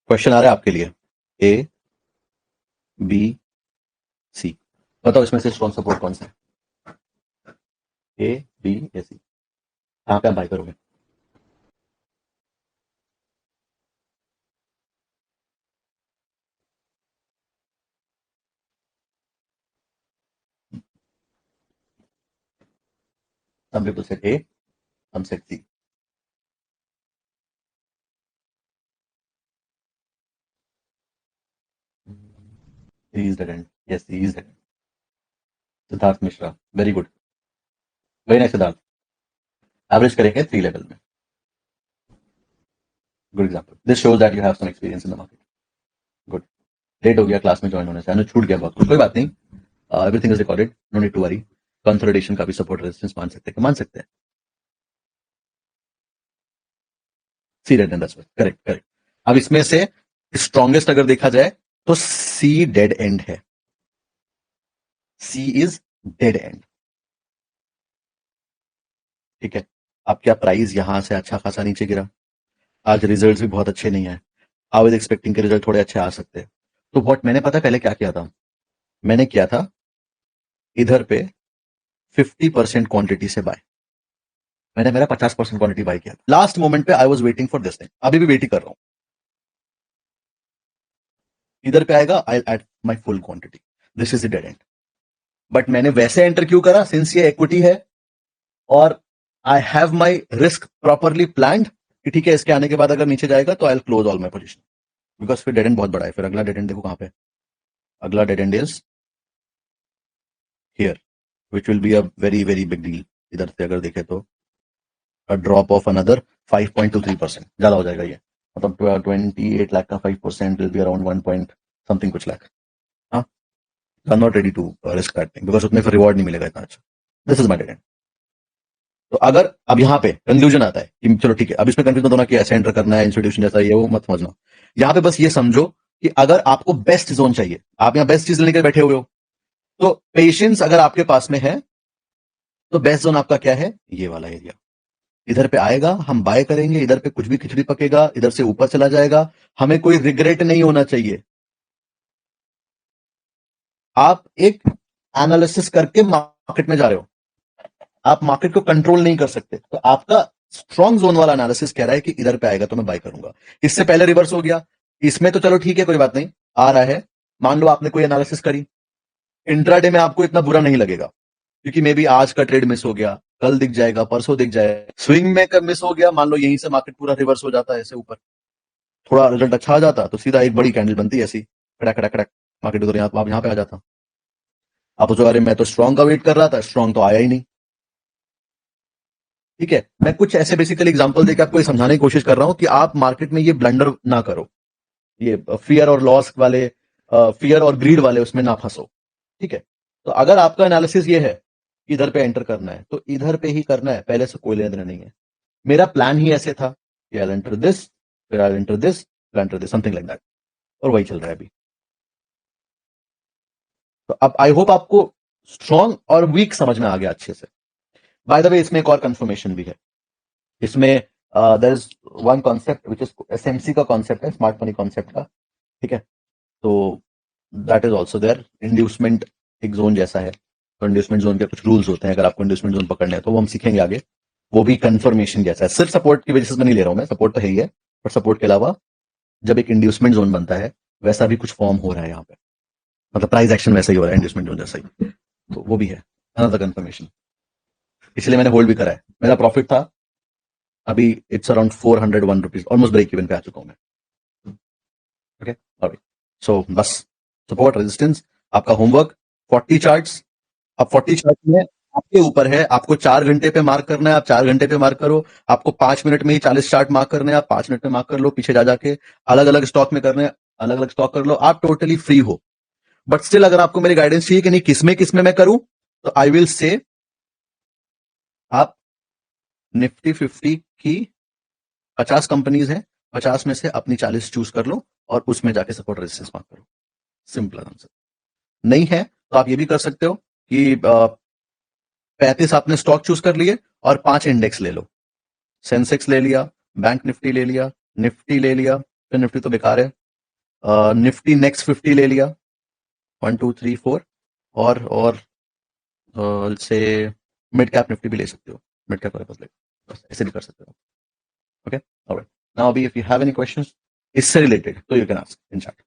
क्वेश्चन आ रहा है आपके लिए, ए बी सी, बताओ इसमें से स्ट्रॉन्ग सपोर्ट कौन सा है? ए बी या सी, कहाँ पे आप बाय करोगे? Some people said A, some said C. He is dead end. Yes, he is dead end. Siddharth Mishra, very good, very nice Siddharth. Average करेंगे 3 लेवल में, good example. This shows that you have some experience in the market, good. Late हो गया class में join होने से, छूट गया बहुत कुछ, कोई बात नहीं, everything is recorded, no need to worry. Consolidation का भी सपोर्ट रेजिस्टेंस मान सकते हैं, मान सकते हैं। सी डेड एंड, करेक्ट करेक्ट। अब इसमें से स्ट्रॉन्गेस्ट अगर देखा जाए तो सी डेड एंड है, सी इज डेड एंड, ठीक है। अब क्या प्राइस यहां से अच्छा खासा नीचे गिरा, आज रिजल्ट्स भी बहुत अच्छे नहीं है, आई वाज एक्सपेक्टिंग के रिजल्ट थोड़े अच्छे आ सकते हैं। तो व्हाट मैंने पता पहले क्या किया था, मैंने किया था इधर पे 50% क्वांटिटी से बाय, मैंने मेरा 50% क्वांटिटी बाय किया लास्ट मोमेंट पे। I was waiting for this thing, अभी भी वेट ही कर रहा हूं, इधर पे आएगा, I add my full quantity, this is the dead end. But मैंने वैसे एंटर क्यों करा, सिंस ये इक्विटी है और I have my risk properly planned कि ठीक है इसके आने के बाद अगर नीचे जाएगा तो I will close all my position, because फिर डेड एंड बहुत बड़ा है। फिर अगला डेड एंड देखो कहां पे, अगला dead and is here, which will be a very very big deal. इधर से अगर देखे तो a drop of another 5.23%, ज्यादा हो जाएगा ये, मतलब 28 लाख का 5% will be around 1 point something कुछ लाख। हाँ, I'm not ready to risk that thing because उतने फिर रिवॉर्ड नहीं मिलेगा इतना अच्छा। This is my dead and. तो अगर अब यहाँ पे कंक्लूजन आता है कि चलो ठीक है, अब इसमें कंफ्यूज मत होना कि ऐसे एंटर करना है इंस्टीट्यूशन जैसा, ये वो मत समझना। यहाँ पे बस ये समझो कि अगर आपको बेस्ट जोन चाहिए, आप यहाँ बेस्ट चीज लेकर बैठे हुए हो, तो पेशेंस अगर आपके पास में है तो बेस्ट जोन आपका क्या है, ये वाला एरिया। इधर पे आएगा, हम बाय करेंगे, इधर पे कुछ भी खिचड़ी पकेगा, इधर से ऊपर चला जाएगा, हमें कोई रिग्रेट नहीं होना चाहिए। आप एक एनालिसिस करके मार्केट में जा रहे हो, आप मार्केट को कंट्रोल नहीं कर सकते, तो आपका स्ट्रॉन्ग जोन वाला एनालिसिस कह रहा है कि इधर पे आएगा तो मैं बाय करूंगा। इससे पहले रिवर्स हो गया, इसमें तो चलो ठीक है कोई बात नहीं, आ रहा है, मान लो आपने कोई एनालिसिस करी, इंट्राडे में आपको इतना बुरा नहीं लगेगा क्योंकि मे बी आज का ट्रेड मिस हो गया, कल दिख जाएगा, परसों दिख जाएगा। स्विंग में कब मिस हो गया, मान लो यहीं से मार्केट पूरा रिवर्स हो जाता है ऐसे ऊपर, थोड़ा रिजल्ट अच्छा आ जाता तो सीधा एक बड़ी कैंडल बनती ऐसी, खड़ा खड़ा खड़ा, मार्केट उधर, आप यहाँ पे आ जाता। आप सोचो अरे मैं तो स्ट्रॉन्ग का वेट कर रहा था, स्ट्रॉन्ग तो आया ही नहीं, ठीक है। मैं कुछ ऐसे बेसिकली एग्जांपल देकर आपको ये समझाने की कोशिश कर रहा हूं कि आप मार्केट में ये ब्लंडर ना करो, ये फियर और लॉस वाले, फियर और ग्रीड वाले उसमें ना फंसो, ठीक है। तो अगर आपका एनालिसिस ये है कि इधर पे एंटर करना है तो इधर पे ही करना है, पहले से कोई लेना देना नहीं है। मेरा प्लान ही ऐसे था कि आई एंटर दिस, फिर आई एंटर दिस, फिर enter this, something like that, और वही चल रहा है अभी। तो अब आई होप आपको स्ट्रॉन्ग और वीक समझ में आ गया अच्छे से। बाय द वे इसमें एक और कंफर्मेशन भी है, इसमें there is one concept which is SMC का कॉन्सेप्ट है, स्मार्ट मनी कॉन्सेप्ट का, ठीक है। तो that is also there, inducement एक जोन जैसा है, तो इंड्यूसमेंट जोन के कुछ रूल्स होते हैं, अगर आपको इंड्यूसमेंट जोन पकड़ना है तो वो हम सीखेंगे आगे। वो भी कंफर्मेशन जैसा है, सिर्फ सपोर्ट की वजह से मैं नहीं ले रहा हूं, मैं सपोर्ट तो है ही है, बट सपोर्ट के अलावा जब एक इंड्यूसमेंट जोन बनता है वैसा भी कुछ फॉर्म हो रहा है यहाँ पे, मतलब प्राइस एक्शन वैसा ही हो रहा है इंड्यूसमेंट जोन जैसा ही, तो वो भी है अनदर कंफर्मेशन। इसलिए मैंने होल्ड भी करा है, मेरा प्रॉफिट था अभी, it's around 401 rupees, almost break even पे आ चुका हूं मैं, ओके। ऑलराइट, सो बस सपोर्ट रेजिस्टेंस आपका होमवर्क, 40 चार्ट्स। अब 40 चार्ट में आपके ऊपर है, आपको 4 घंटे पे मार्क करना है, आप 4 घंटे पे मार्क करो। आपको 5 मिनट में ही 40 चार्ट मार्क करने हैं, आप 5 मिनट में मार्क कर लो, पीछे जा जाके अलग अलग स्टॉक में करने हैं, अलग अलग स्टॉक कर लो, आप टोटली फ्री हो। बट स्टिल अगर आपको मेरी गाइडेंस चाहिए कि नहीं किसमें मैं करूं, तो आई विल से आप निफ्टी 50 की 50 कंपनीज हैं, 50 में से अपनी 40 चूज कर लो और उसमें जाके सपोर्ट रेजिस्टेंस मार्क करो। Simple answer. नहीं है तो आप ये भी कर सकते हो कि 35 आपने स्टॉक चूज कर लिए और 5 इंडेक्स ले लो। सेंसेक्स ले लिया, बैंक निफ्टी ले लिया, निफ्टी ले लिया, फिर निफ्टी तो बेकार है, निफ्टी नेक्स्ट 50 ले लिया, 1 2 3 4, और से मिड कैप निफ्टी भी ले सकते हो, मिड कैप वाले पास ले, बस ऐसे भी कर सकते हो। Okay, alright. नाउ अभी if you have any questions इससे रिलेटेड तो you can ask in chat.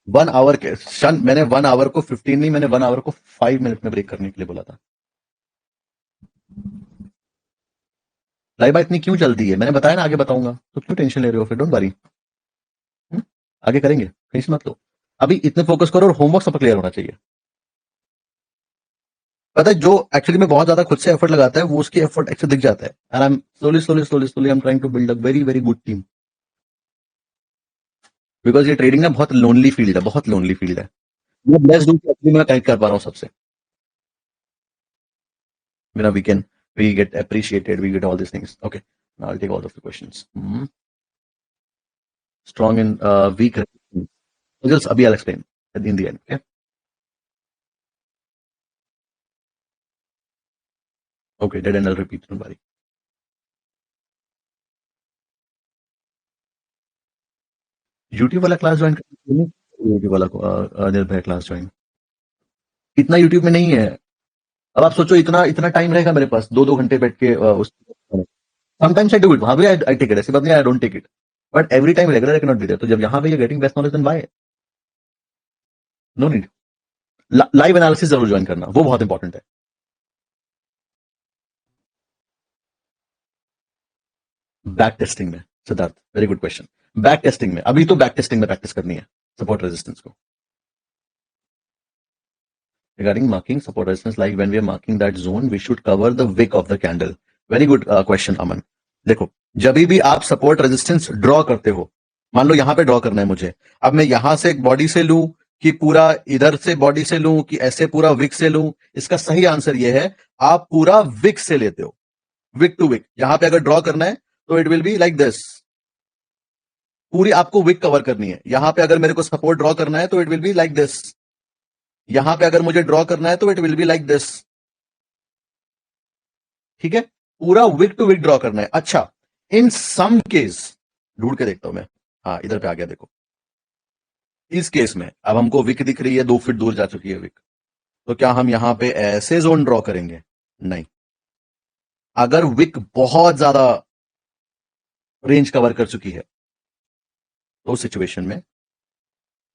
1 hour के शन, मैंने 1 आवर को 15 नहीं, मैंने 1 आवर को 5 मिनट में ब्रेक करने के लिए बोला था। लाइबा इतनी क्यों जल्दी है, मैंने बताया ना आगे बताऊंगा, तो क्यों टेंशन ले रहे हो, फिर डोंट वरी, आगे करेंगे, टेंशन मत लो। अभी इतने फोकस करो और होमवर्क सब क्लियर होना चाहिए। पता है जो एक्चुअली में बहुत ज्यादा खुद से एफर्ट लगाता है वो उसकी एफर्ट एक्चुअली दिख जाता है, and I am slowly I am trying to build a very very good team, because ये ट्रेडिंग ना बहुत लोनली फील्ड है, बहुत लोनली फील्ड है। मैं ब्लेस्ड हूं कि एक्चुअली मैं कनेक्ट कर पा रहा हूँ सबसे, मेरा weekend we get appreciated, we get all these things. Okay, now I'll take all of the questions. Strong and weak resistance. Just abhi I'll explain in the end. Okay. Okay, dead end I'll repeat. Don't worry. YouTube वाला class join कर, YouTube वाला निर्भय class join, इतना YouTube में नहीं है। अब आप सोचो इतना इतना टाइम रहेगा मेरे पास 2-2 घंटे बैठ के उस, समटाइम्स आई डू इट, वहां भी आई टेक इट, ऐसी बात नहीं I don't take it, but every time regular I can not be there. तो जब यहाँ पे getting best knowledge then why, no need. Live analysis जरूर ज्वाइन करना, वो बहुत इंपॉर्टेंट है। बैक टेस्टिंग में Siddharth, very good question. Back testing में अभी तो बैक टेस्टिंग में प्रैक्टिस करनी है सपोर्ट रेजिस्टेंस को। Regarding marking support resistance, like when we are marking that zone, we should cover the wick of the candle. Very good question, Aman. देखो, जब भी आप सपोर्ट रेजिस्टेंस ड्रॉ करते हो, मान लो यहां पे ड्रॉ करना है मुझे, अब मैं यहां से एक बॉडी से लूं कि पूरा इधर से बॉडी से लूं कि ऐसे पूरा विक से लूं, इसका सही आंसर ये है आप पूरा विक से लेते हो, विक टू विक। यहां पे अगर ड्रॉ करना है तो it will be like this, पूरी आपको विक कवर करनी है। यहां पे अगर मेरे को सपोर्ट ड्रॉ करना है तो it will be like this, यहां पे अगर मुझे ड्रॉ करना है तो it will be like this, ठीक है, पूरा विक टू विक ड्रॉ करना है। अच्छा, इन सम केस, ढूंढ के देखता हूं मैं, हाँ इधर पे आ गया देखो, इस केस में अब हमको विक दिख रही है, 2 फीट दूर जा चुकी है विक, तो क्या हम यहां पे ऐसे जोन ड्रॉ करेंगे? नहीं। अगर विक बहुत ज्यादा रेंज कवर कर चुकी है तो उस सिचुएशन में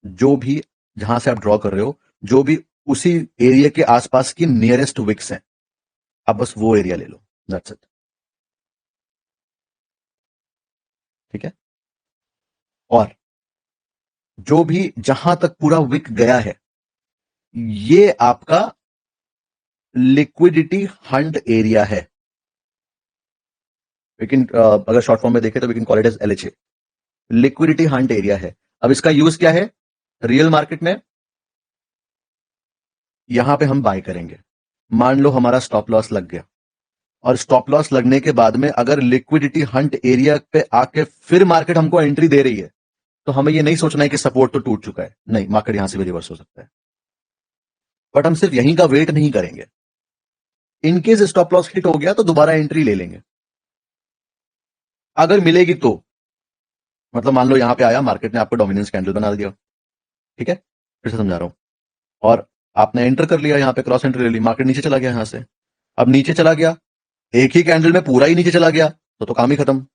जो भी, जहां से आप ड्रॉ कर रहे हो, जो भी उसी एरिया के आसपास की नियरेस्ट विक्स हैं, आप बस वो एरिया ले लो, दैट्स इट। ठीक है, और जो भी जहां तक पूरा विक गया है, ये आपका लिक्विडिटी हंट एरिया है। लेकिन अगर शॉर्ट फॉर्म में देखें तो we can call it as LHA, liquidity hunt area है। अब इसका यूज क्या है रियल मार्केट में? यहां पे हम बाय करेंगे, मान लो हमारा स्टॉप लॉस लग गया, और स्टॉप लॉस लगने के बाद में अगर लिक्विडिटी हंट एरिया पे आके फिर मार्केट हमको एंट्री दे रही है, तो हमें ये नहीं सोचना है कि सपोर्ट तो टूट चुका है, नहीं, मार्केट यहां से भी रिवर्स हो सकता है, बट हम सिर्फ यहीं का वेट नहीं करेंगे। इनकेस स्टॉप लॉस हिट हो गया तो दोबारा एंट्री ले लेंगे, अगर मिलेगी तो। मतलब मान लो यहां पे आया, मार्केट ने आपको डोमिनेंस कैंडल बना दिया, ठीक है, फिर से समझा रहा हूं, और आपने एंटर कर लिया, यहां पे क्रॉस एंट्री ले ली, मार्केट नीचे चला गया यहां से, अब नीचे चला गया, एक ही कैंडल में पूरा ही नीचे चला गया, तो काम ही खत्म।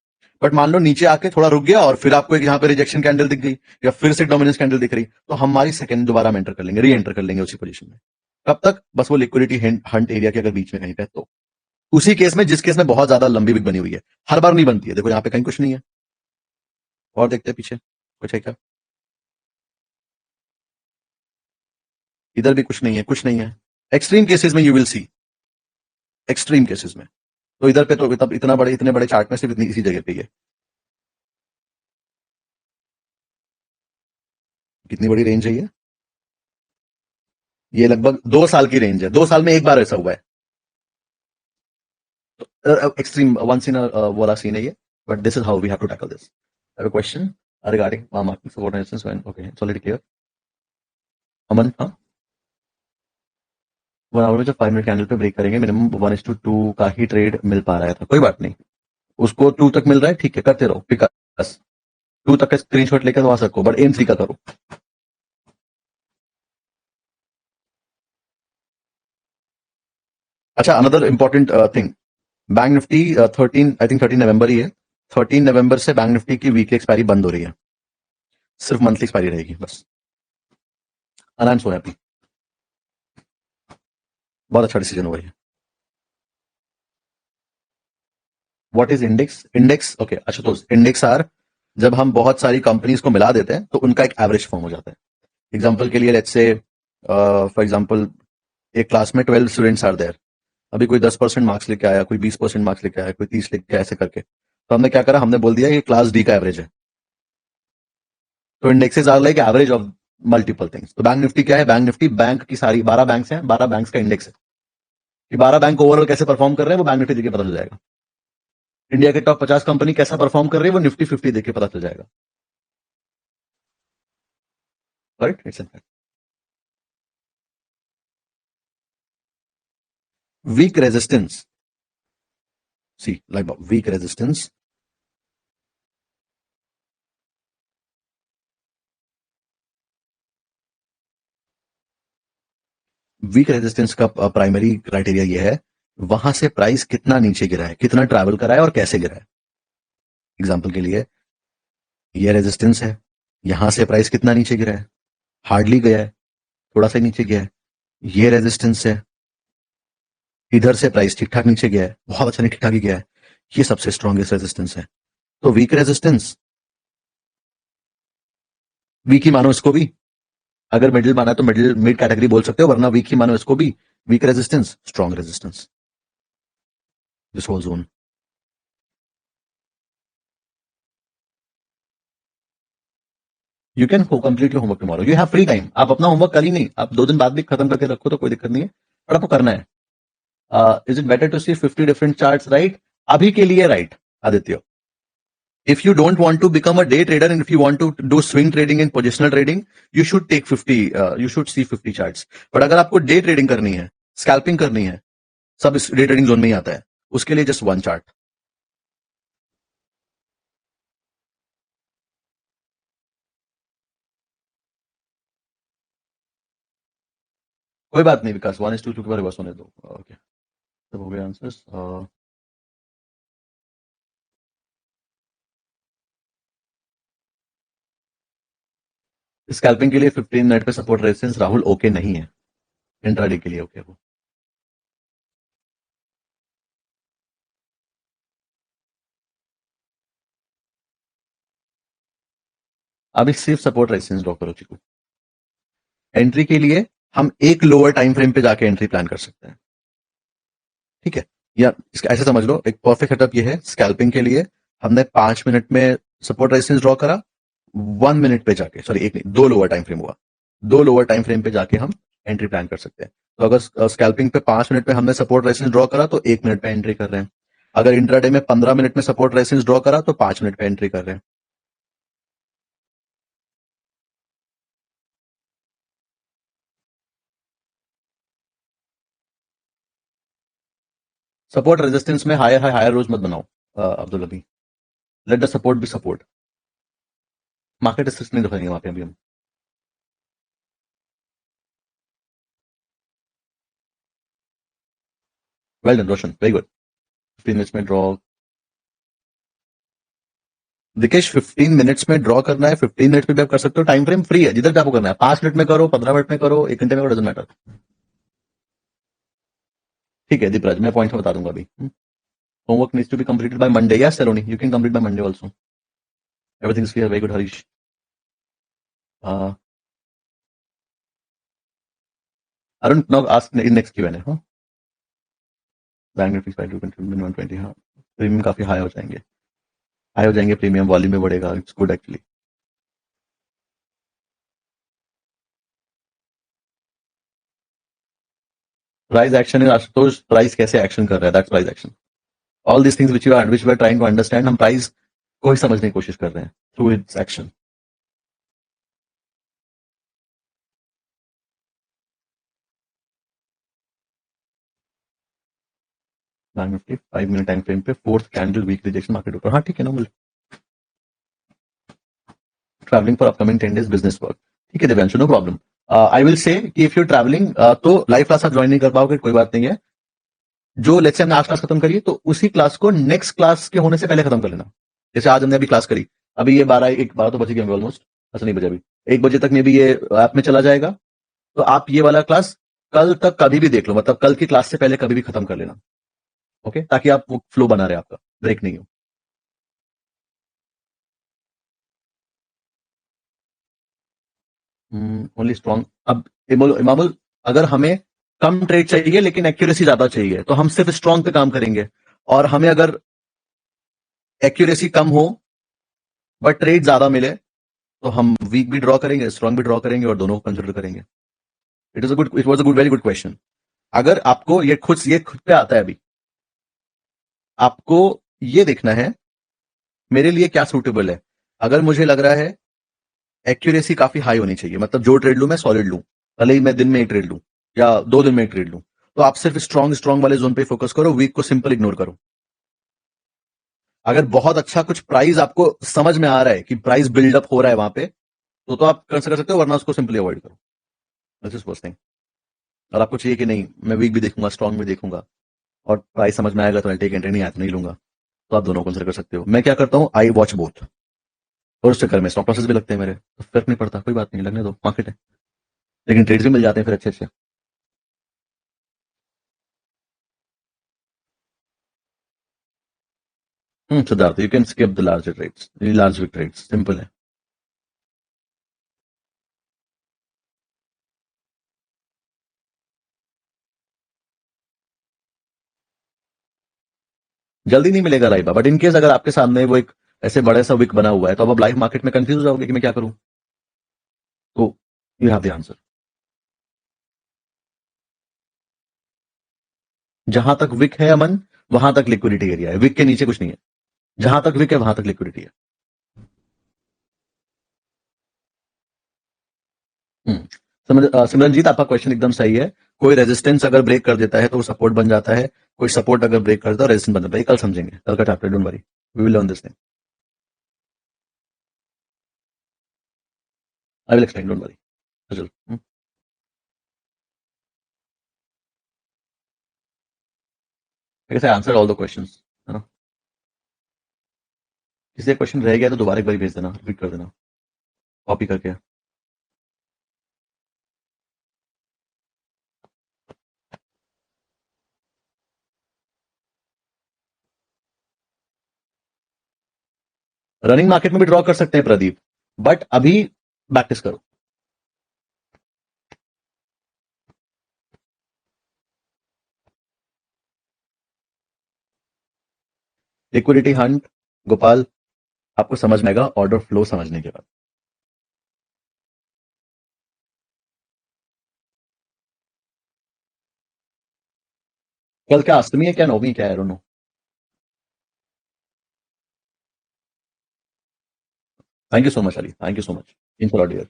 बट मान लो नीचे आके थोड़ा रुक गया और फिर आपको एक यहां पे रिजेक्शन कैंडल दिख गई, या फिर से डोमिनेंस कैंडल दिख रही, तो हमारी सेकंड दोबारा हम एंटर कर लेंगे, री एंटर कर लेंगे उसी पोजीशन में। कब तक? बस वो लिक्विडिटी हंट एरिया के अगर बीच में कहीं पे, तो उसी केस में जिस केस में बहुत ज्यादा लंबी बिग बनी हुई है, हर बार नहीं बनती है। देखो यहां पे कहीं कुछ नहीं है, और देखते हैं पीछे कुछ है क्या, इधर भी कुछ नहीं है, कुछ नहीं है। एक्सट्रीम केसेस में you will see extreme cases में। तो इधर पे तो तब इतने बड़े चार्ट में सिर्फ इतनी इसी जगह पे ही है। कितनी बड़ी रेंज है ये लगभग 2 साल की रेंज है, 2 साल में एक बार ऐसा हुआ है। एक्सट्रीम वंस इन वाला सीन है ये, but this is how we have to tackle this. I have a question regarding market support and resistance when okay it's already clear। अमन, हाँ, 1 आवर में जब 5 मिनट कैंडल पे ब्रेक करेंगे minimum 1:2 का ही trade मिल पा रहा था, कोई बात नहीं, उसको 2 तक मिल रहा है, ठीक है, करते रहो, बिकॉज 2 तक का स्क्रीनशॉट लेकर तो आ सको, बट एम 3 का करो। अच्छा, another important thing, bank Nifty 13 I think 13 नवंबर ही है, 13 नवंबर से बैंक निफ्टी की वीकली एक्सपायरी बंद हो रही है, सिर्फ मंथली एक्सपायरी रहेगी बस। आई एम सो हैप्पी, बहुत अच्छा डिसीजन हुआ है। What is index? Index, okay, अच्छा, तो इंडेक्स आर, जब हम बहुत सारी कंपनीज को मिला देते हैं तो उनका एक एवरेज फॉर्म हो जाता है। एग्जाम्पल के लिए लेट्स से फॉर एग्जाम्पल एक क्लास में 12 स्टूडेंट्स आर देयर, अभी कोई 10% मार्क्स लेके आया, कोई 20% मार्क्स लेके आया, कोई 30 लेके आया, ऐसे करके, तो हमने क्या करा, हमने बोल दिया ये क्लास डी का एवरेज है। तो indexes are like average of multiple things. तो बैंक निफ्टी क्या है? बैंक निफ्टी बैंक की सारी 12 बैंक्स हैं, 12 बैंक्स का इंडेक्स है कि 12 बैंक ओवरऑल कैसे परफॉर्म कर रहे हैं वो बैंक निफ्टी देख के पता चल जाएगा। इंडिया के टॉप 50 कंपनी कैसा परफॉर्म कर रही है वो निफ्टी 50 देख के पता चल जाएगा। Right, it's weak resistance, see like weak resistance, weak resistance का प्राइमरी क्राइटेरिया ये है वहां से प्राइस कितना नीचे गिरा है, कितना ट्रैवल करा है और कैसे गिरा है। एग्जाम्पल के लिए ये रेजिस्टेंस है, यहां से प्राइस कितना नीचे गिरा है, हार्डली गया है, थोड़ा सा नीचे गया है। ये रेजिस्टेंस है, इधर से प्राइस ठीक ठाक नीचे गया है, बहुत अच्छा नहीं ठीक ठाक ही गया है, ये सबसे स्ट्रॉन्गेस्ट रेजिस्टेंस है। तो वीक रेजिस्टेंस, वीक ही मानो इसको भी, अगर मिडिल माना तो मिड कैटेगरी बोल सकते हो, वरना वीक ही मानो इसको भी। Weak resistance, strong resistance, this whole zone. You can complete your homework tomorrow, you have free time, आप अपना होमवर्क कल ही नहीं, आप 2 दिन बाद भी खत्म करके रखो तो कोई दिक्कत नहीं है, पर आपको करना है। Is it better to see 50 different charts, right? अभी के लिए right, Aditya. If you don't want to become a day trader and if you want to do swing trading and positional trading, you should take 50, you should see 50 charts. But अगर आपको day trading करनी है, scalping करनी है, सब इस day trading zone में ही आता है, उसके लिए जस्ट 1 चार्ट। कोई बात नहीं विकास, 1:2 के बारे में बस होने दो। ओके, सब हो गया आंसर्स। स्कैल्पिंग के लिए 15 मिनट पे सपोर्ट रेजिस्टेंस राहुल ओके नहीं है, इंट्राडे के लिए ओके वो। अभी सिर्फ सपोर्ट रेजिस्टेंस ड्रॉ करो चिकू। एंट्री के लिए हम एक लोअर टाइम फ्रेम पे जाके एंट्री प्लान कर सकते हैं, ठीक है? या ऐसे समझ लो, एक परफेक्ट सेटअप ये है, स्कैल्पिंग के लिए हमने 5 मिनट में सपोर्ट रेजिस्टेंस ड्रॉ करा, 1 मिनट पे जाके, सॉरी एक नहीं, 2 लोअर टाइम फ्रेम हुआ, 2 लोअर टाइम फ्रेम पे जाके हम एंट्री प्लान कर सकते हैं। तो अगर स्कैल्पिंग पे 5 मिनट में हमने सपोर्ट रेजिस्टेंस ड्रॉ करा तो 1 मिनट पे एंट्री कर रहे हैं। अगर इंट्राडे में 15 मिनट में सपोर्ट रेजिस्टेंस ड्रॉ करा तो 5 मिनट पे एंट्री कर रहे हैं। सपोर्ट रेजिस्टेंस में हायर हायर रोज मत बनाओ अब्दुल अभी, let the support be support. Market risk नहीं दिखाएंगे वहां पे अभी हम। Well done Roshan, very good. 15 minutes में ड्रॉ, दिकेश 15 मिनट्स में ड्रॉ करना है, 15 मिनट्स में भी आप कर सकते हो, टाइम फ्रेम फ्री है, जिधर भी आपको करना है, 5 मिनट में करो, 15 मिनट में करो, 1 घंटे में करो, डजंट मैटर। ठीक है दीपराज, मैं पॉइंट में बता दूंगा अभी। Homework needs to be completed by Monday, yes Saloni, you can complete by Monday also. Everything is clear, very good Harish. Arun now ask in next Q and A. Bank Nifty 5 हाँ premium काफी high हो जाएंगे premium volume में बढ़ेगा it's good actually price action है Ashutosh price कैसे action कर रहा है that's price action all this things which we are trying to understand हम प्राइस को ही समझने की कोशिश कर रहे हैं through its action Bank Nifty 5 minute time frame पे fourth candle weak rejection market ऊपर हाँ ठीक है ना travelling for upcoming 10 days business work ठीक है Divyanshu no problem I will say कि इफ यू ट्रैवलिंग तो लाइव क्लास आप ज्वाइन नहीं कर पाओगे कोई बात नहीं है जो लेट्स से हमने आज क्लास खत्म करी तो उसी क्लास को नेक्स्ट क्लास के होने से पहले खत्म कर लेना जैसे आज हमने अभी क्लास करी अभी ये 12 तो बज गए ऑलमोस्ट अच्छा नहीं बजे अभी 1 बजे तक में भी ये ऐप में चला जाएगा तो आप ये वाला क्लास कल तक कभी भी देख लो मतलब कल की क्लास से पहले कभी भी खत्म कर लेना ओके ताकि आप फ्लो बना रहे आपका ब्रेक नहीं हो ओनली स्ट्रॉन्ग अब इमामुल अगर हमें कम ट्रेड चाहिए लेकिन एक्यूरेसी ज्यादा चाहिए तो हम सिर्फ स्ट्रॉन्ग पे काम करेंगे और हमें अगर एक्यूरेसी कम हो बट ट्रेड ज्यादा मिले तो हम वीक भी ड्रॉ करेंगे स्ट्रॉन्ग भी ड्रॉ करेंगे और दोनों को कंसिडर करेंगे it was a good very good question अगर आपको ये खुद पे आता है अभी आपको ये देखना है मेरे लिए क्या सूटेबल है अगर मुझे लग रहा है एक्यूरेसी काफी हाई होनी चाहिए मतलब जो ट्रेड लूं मैं सॉलिड लूं भले ही मैं दिन में एक ट्रेड लूं या 2 दिन में एक ट्रेड लूं तो आप सिर्फ स्ट्रॉन्ग स्ट्रॉन्ग वाले जोन पे फोकस करो वीक को सिंपल इग्नोर करो अगर बहुत अच्छा कुछ प्राइस आपको समझ में आ रहा है कि प्राइस बिल्डअप हो रहा है वहां पे तो आप कर सकते हो वरना उसको सिंपली अवॉइड करो दिस इज फर्स्ट थिंग और आपको चाहिए कि नहीं मैं वीक भी देखूंगा स्ट्रॉन्ग भी देखूंगा और प्राइस समझ में आएगा तो टेक एंट्री नहीं आया तो नहीं लूंगा तो आप दोनों कंसिडर कर सकते हो मैं क्या करता हूँ आई वॉच बोथ और उस चक्कर में स्टॉप लॉसेस भी लगते हैं मेरे तो फर्क नहीं पड़ता कोई बात नहीं लगने दो मार्केट है लेकिन ट्रेड्स भी मिल जाते हैं फिर अच्छे अच्छे Siddharth you can skip the large trades large big trades simple है जल्दी नहीं मिलेगा राइबा बट इनकेस अगर आपके सामने वो एक ऐसे बड़ा सा विक बना हुआ है तो अब आप लाइव मार्केट में कंफ्यूज हो जाओगे कि मैं क्या करूं तो यू हैव द आंसर जहां तक विक है अमन वहां तक लिक्विडिटी एरिया है विक के नीचे कुछ नहीं है जहां तक विक है वहां तक लिक्विडिटी है सिमरनजीत आपका क्वेश्चन एकदम सही है कोई रेजिस्टेंस अगर ब्रेक कर देता है तो वो सपोर्ट बन जाता है कोई सपोर्ट अगर ब्रेक करता है रेजिस्टेंस बन जाता है ये कल समझेंगे कल का chapter don't worry we will learn this thing I will explain don't worry चलो I guess I answered all the questions है ना किसी क्वेश्चन रह गया तो दोबारा एक बार भेज देना रिपीट कर देना कॉपी करके रनिंग मार्केट में भी ड्रॉ कर सकते हैं प्रदीप बट अभी प्रैक्टिस करो लिक्विडिटी हंट गोपाल आपको समझ में आएगा ऑर्डर फ्लो समझने के बाद कल क्या अष्टमी है क्या नौवीं क्या है I don't know thank you so much Ali thank you so much in for dear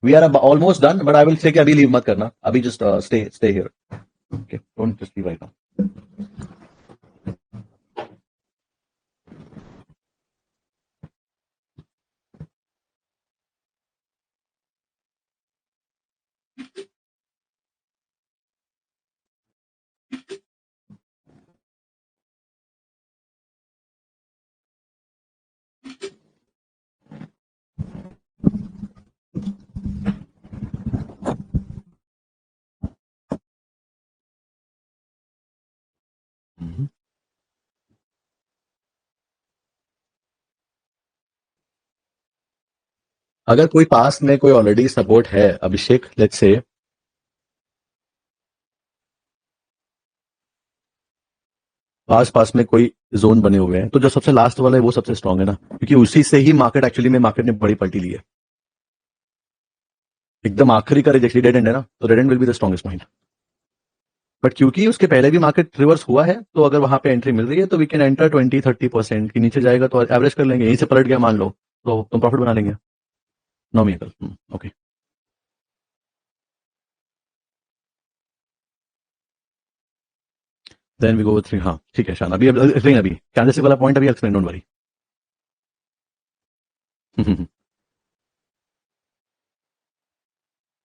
we are almost done but I will say कि अभी लीव मत करना अभी just stay here okay don't just leave right now अगर कोई पास में कोई already support है अभिषेक लेट्स से आस पास में कोई जोन बने हुए हैं, तो जो सबसे लास्ट वाला है वो सबसे स्ट्रांग है ना, क्योंकि उसी से ही मार्केट एक्चुअली में मार्केट ने बड़ी पलटी ली है। एकदम आखिरी का रिजेक्शन डेड एंड है ना, तो red and will be the strongest point. But क्योंकि उसके पहले भी मार्केट रिवर्स हुआ है, तो अगर वहां पे एंट्री मिल रही है तो वी कैन एंटर 20-30% की, नीचे जाएगा तो एवरेज कर लेंगे, यहीं से पलट गया मान लो तो तुम प्रॉफिट बना लेंगे। नॉमिकल, okay. Then we go with 3। हाँ ठीक है शान, अभी एक्सप्लेन, अभी कैंडलस्टिक वाला पॉइंट अभी एक्सप्लेन, डोंट वरी।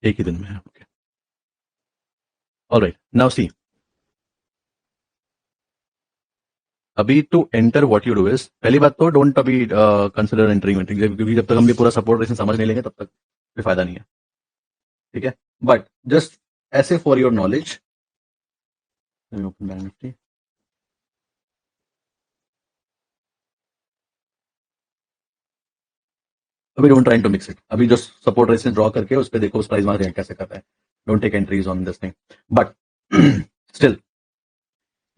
एक ही दिन में है, ओके। ऑलराइट, नाउ सी, अभी to enter what you do is, पहली बात तो डोंट अभी कंसिडर एंटरिंग, क्योंकि जब तक हम ये पूरा सपोर्ट रेजिस्टेंस समझ नहीं लेंगे तब तक कोई फायदा नहीं है, ठीक है। बट जस्ट ऐसे for your knowledge, open Bank Nifty, अभी don't trying to mix it, अभी जो सपोर्ट रेजिस्टेंस ड्रॉ करके उस पर देखो उस प्राइस में रिएक्ट कैसे कर रहा है, don't take entries on this thing. But still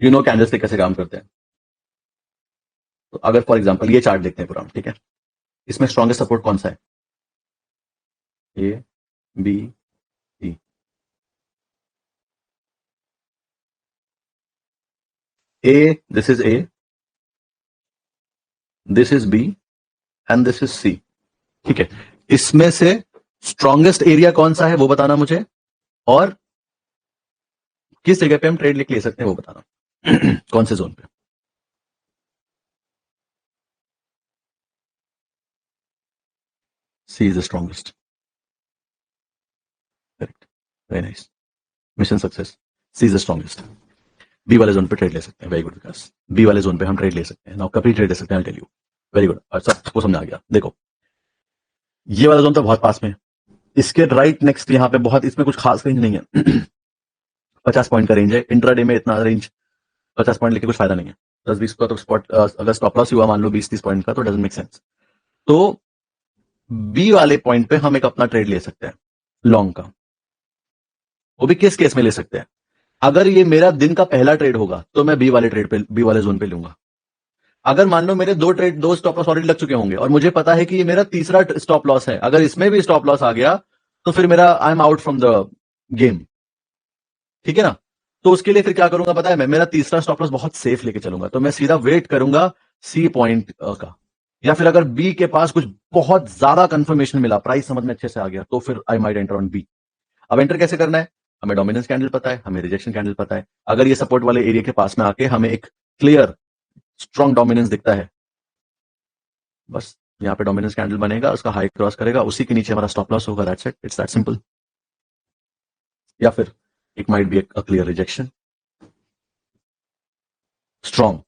you know candlestick कैसे काम करते हैं। तो अगर फॉर एग्जांपल ये चार्ट देखते हैं पूरा, ठीक है, इसमें स्ट्रॉन्गेस्ट सपोर्ट कौन सा है, A B C. A, this is A, this is B and this is C, ठीक है। इसमें से स्ट्रॉन्गेस्ट एरिया कौन सा है वो बताना मुझे, और किस जगह पे हम ट्रेड ले सकते हैं वो बताना कौन से जोन पे। C is the strongest, correct, very nice, mission success. C is the strongest, B वाले जोन पे ट्रेड ले सकते हैं, वेरी गुड विकास, बी वाले जोन पे हम ट्रेड ले सकते हैं, नाउ कभी ट्रेड ले सकते हैं, I tell you, very good, सबको समझ आ गया। देखो ये वाला जोन तो बहुत पास में, इसके राइट नेक्स्ट यहाँ पे बहुत, इसमें कुछ खास रेंज नहीं है 50 पॉइंट का रेंज है, इंट्राडे में इतना रेंज 50 पॉइंट लेके कुछ फायदा नहीं है, 10-20 का तो स्पॉट अगर स्टॉप लॉस हुआ मान लो 20-30 पॉइंट का तो डजंट मेक सेंस। तो बी वाले पॉइंट पे हम एक अपना ट्रेड ले सकते हैं लॉन्ग का, वो भी किस केस में ले सकते हैं, अगर ये मेरा दिन का पहला ट्रेड होगा तो मैं बी वाले ट्रेड पे, बी वाले जोन पे लूंगा। अगर मान लो मेरे दो स्टॉप लॉस ऑलरेडी लग चुके होंगे और मुझे पता है कि ये मेरा तीसरा स्टॉप लॉस है, अगर इसमें भी स्टॉप लॉस आ गया तो फिर मेरा I am out from the game, ठीक है ना। तो उसके लिए फिर क्या करूंगा पता है, मैं मेरा तीसरा स्टॉप लॉस बहुत सेफ लेके चलूंगा, तो मैं सीधा वेट करूंगा सी पॉइंट का, या फिर अगर बी के पास कुछ बहुत ज्यादा कंफर्मेशन मिला, प्राइस समझ में अच्छे से आ गया, तो फिर I might enter on B. अब एंटर कैसे करना है, हमें डोमिनेंस कैंडल पता है, हमें रिजेक्शन कैंडल पता है, अगर ये सपोर्ट वाले एरिया के पास में आके हमें एक क्लियर स्ट्रॉन्ग डोमिनेंस दिखता है, बस यहाँ पे डोमिनेंस कैंडल बनेगा, उसका हाई क्रॉस करेगा, उसी के नीचे हमारा स्टॉप लॉस होगा, that's it, it's that simple. या फिर it might be a clear rejection, strong,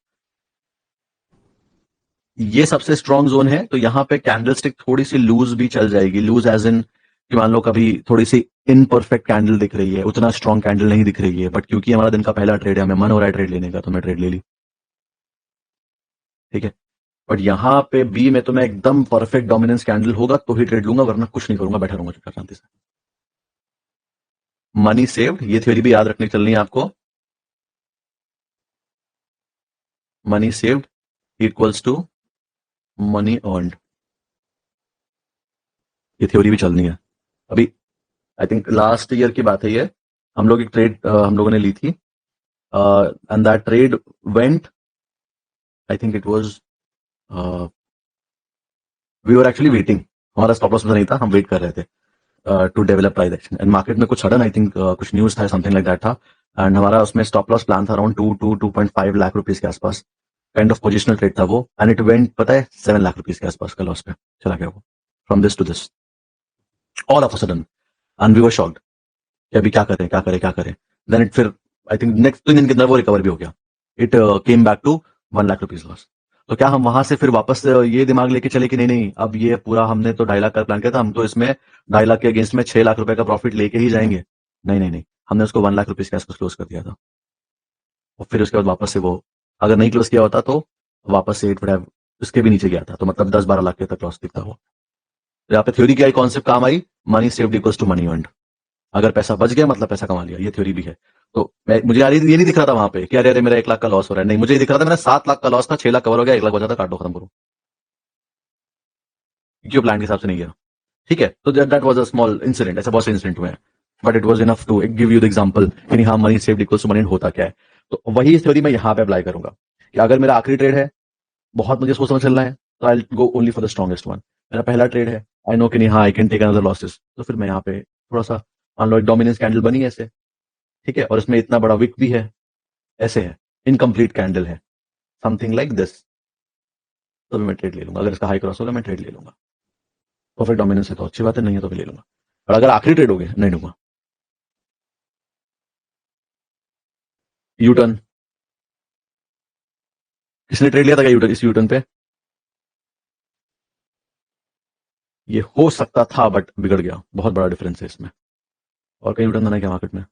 ये सबसे स्ट्रॉन्ग जोन है, तो यहां पे कैंडलस्टिक थोड़ी सी लूज भी चल जाएगी, लूज एज इन कि मान लो कभी थोड़ी सी इनपरफेक्ट कैंडल दिख रही है, उतना स्ट्रॉन्ग कैंडल नहीं दिख रही है, बट क्योंकि हमारा दिन का पहला ट्रेड है, हमें मन हो रहा है ट्रेड लेने का, तो मैं ट्रेड ले ली, ठीक है। बट यहां पे बी में तो मैं एकदम परफेक्ट डोमिनेंस कैंडल होगा तो ही ट्रेड लूंगा, वरना कुछ नहीं करूंगा, बैठा रहूंगा चुपचाप शांति से। मनी सेव्ड, ये थ्योरी भी याद रखनी चलनी है आपको, money saved equals to money earned, ये थ्योरी भी चलनी है। अभी आई थिंक लास्ट ईयर की बात है ये, हम लोग एक ट्रेड हम लोगों ने ली थी, and that trade went, I think it was we were actually waiting, हमारा स्टॉप लॉस नहीं था, हम वेट कर रहे थे to develop price action, and market में कुछ सडन आई थिंक कुछ न्यूज था, समथिंग लाइक दैट था, एंड हमारा उसमें स्टॉप लॉस प्लान था अराउंड 2.5 लाख रुपीज के आसपास, काइंड ऑफ पोजिशनल ट्रेड था वो, एंड इट वेंट पता है 7 लाख रुपीज के आसपास का लॉस पे चला गया वो, from this to this all of a sudden, and we were shocked कि अभी क्या करें क्या करें क्या करें। देन इट फिर आई थिंक नेक्स्ट 3 दिन के अंदर वो रिकवर भी हो गया, it came back to 1 lakh rupees loss. तो क्या हम वहां से फिर वापस ये दिमाग लेके चले कि नहीं नहीं अब ये पूरा हमने तो 2.5 लाख का प्लान किया था, हम तो इसमें 2.5 लाख के अगेंस्ट में 6 लाख रुपए का प्रॉफिट लेके ही जाएंगे, नहीं नहीं नहीं, हमने उसको 1 लाख रुपीज के आसपास क्लोज कर दिया था, और फिर उसके बाद वापस से वो अगर नहीं क्लोज किया होता तो वापस से उसके भी नीचे गया था, तो मतलब 10-12 लाख के तक लॉस दिखता हुआ। तो यहाँ पे थ्योरी क्या कॉन्सेप्ट काम आई, money saved equals to money earned, अगर पैसा बच गया मतलब पैसा कमा लिया, ये थ्योरी भी है। तो मुझे यार ये नहीं दिख रहा था वहां पे कि अरे मेरा 1 लाख का लॉस हो रहा है, नहीं मुझे ये दिख रहा था मेरा 7 लाख का लॉस था, 6 लाख कवर हो गया, 1 लाख बचा था, काट दो, खत्म करो, क्योंकि प्लान के हिसाब से नहीं गया। ठीक है, तो that was a small incident, ऐसा बहुत से इंसिडेंट हुए हैं, but it was enough to give you the example कि हाँ money saved equals to money होता क्या है। तो वही थ्योरी मैं यहाँ पे अप्लाई करूंगा कि अगर मेरा आखिरी ट्रेड है, बहुत मुझे सोच समझ चलना है, तो I go only for the strongest one. मेरा पहला ट्रेड है, आई नो कि नहीं हाँ I can take another losses, तो फिर मैं यहाँ पे थोड़ा सा, मान लो एक डोमिनेंस कैंडल बनी है ऐसे, ठीक है, और इसमें इतना बड़ा विक भी है, ऐसे है, इनकम्प्लीट कैंडल है, समथिंग लाइक दिस, तो मैं ट्रेड ले लूंगा। अगर इसका हाई क्रॉस होगा मैं ट्रेड ले लूंगा, परफेक्ट डोमिनेंस है तो अच्छी बात है, नहीं है तो भी ले लूंगा। और अगर आखिरी ट्रेड हो गया नहीं लूंगा। यूटर्न, किसने ट्रेड लिया था क्या यूटर्न, इस यूटर्न पे? ये हो सकता था बट बिगड़ गया, बहुत बड़ा डिफरेंस है इसमें। और कहीं यूटर्न देना क्या मार्केट में?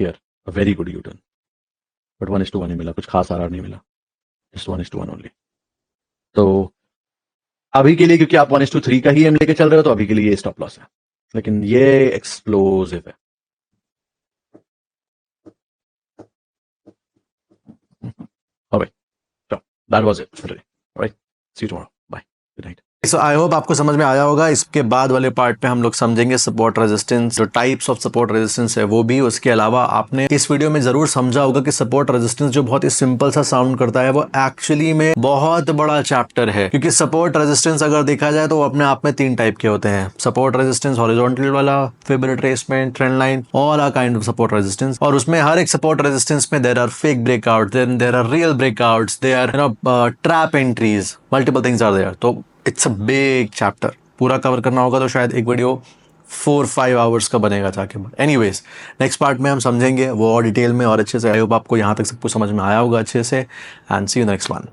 Here a very good U turn, but 1:1 ही मिला, कुछ खास आर नहीं मिला, जस्ट 1:1 ओनली। तो अभी के लिए, क्योंकि आप 1:3 का ही एम लेके चल रहे हो, तो अभी के लिए ये स्टॉप लॉस है, लेकिन ये एक्सप्लोसिव है। Alright, so that was it for today. Alright, see you tomorrow. Bye. Good night. So I hope आपको समझ में आया होगा। इसके बाद वाले पार्ट में हम लोग समझेंगे सपोर्ट रेजिस्टेंस, जो टाइप्स ऑफ सपोर्ट रेजिस्टेंस है वो भी। उसके अलावा आपने इस वीडियो में जरूर समझा होगा कि सपोर्ट रेजिस्टेंस जो बहुत ही सिंपल सा साउंड करता है, वो एक्चुअली में बहुत बड़ा चैप्टर है। क्योंकि सपोर्ट रेजिस्टेंस अगर देखा जाए तो वो अपने आप में 3 टाइप के होते हैं। सपोर्ट रेजिस्टेंस हॉरिजॉन्टल वाला, fib retracement, trend line, all are kind of support resistance. और उसमें हर एक सपोर्ट रेजिस्टेंस में there are fake breakout, then there are real breakouts, there trap entries, multiple things are there. तो it's a big chapter, पूरा cover करना होगा तो शायद एक वीडियो 4-5 आवर्स का बनेगा जाके। एनीवेज, नेक्स्ट पार्ट में हम समझेंगे वो और डिटेल में और अच्छे से। आई होप आपको यहाँ तक सब कुछ समझ में आया होगा अच्छे से। And see you next one.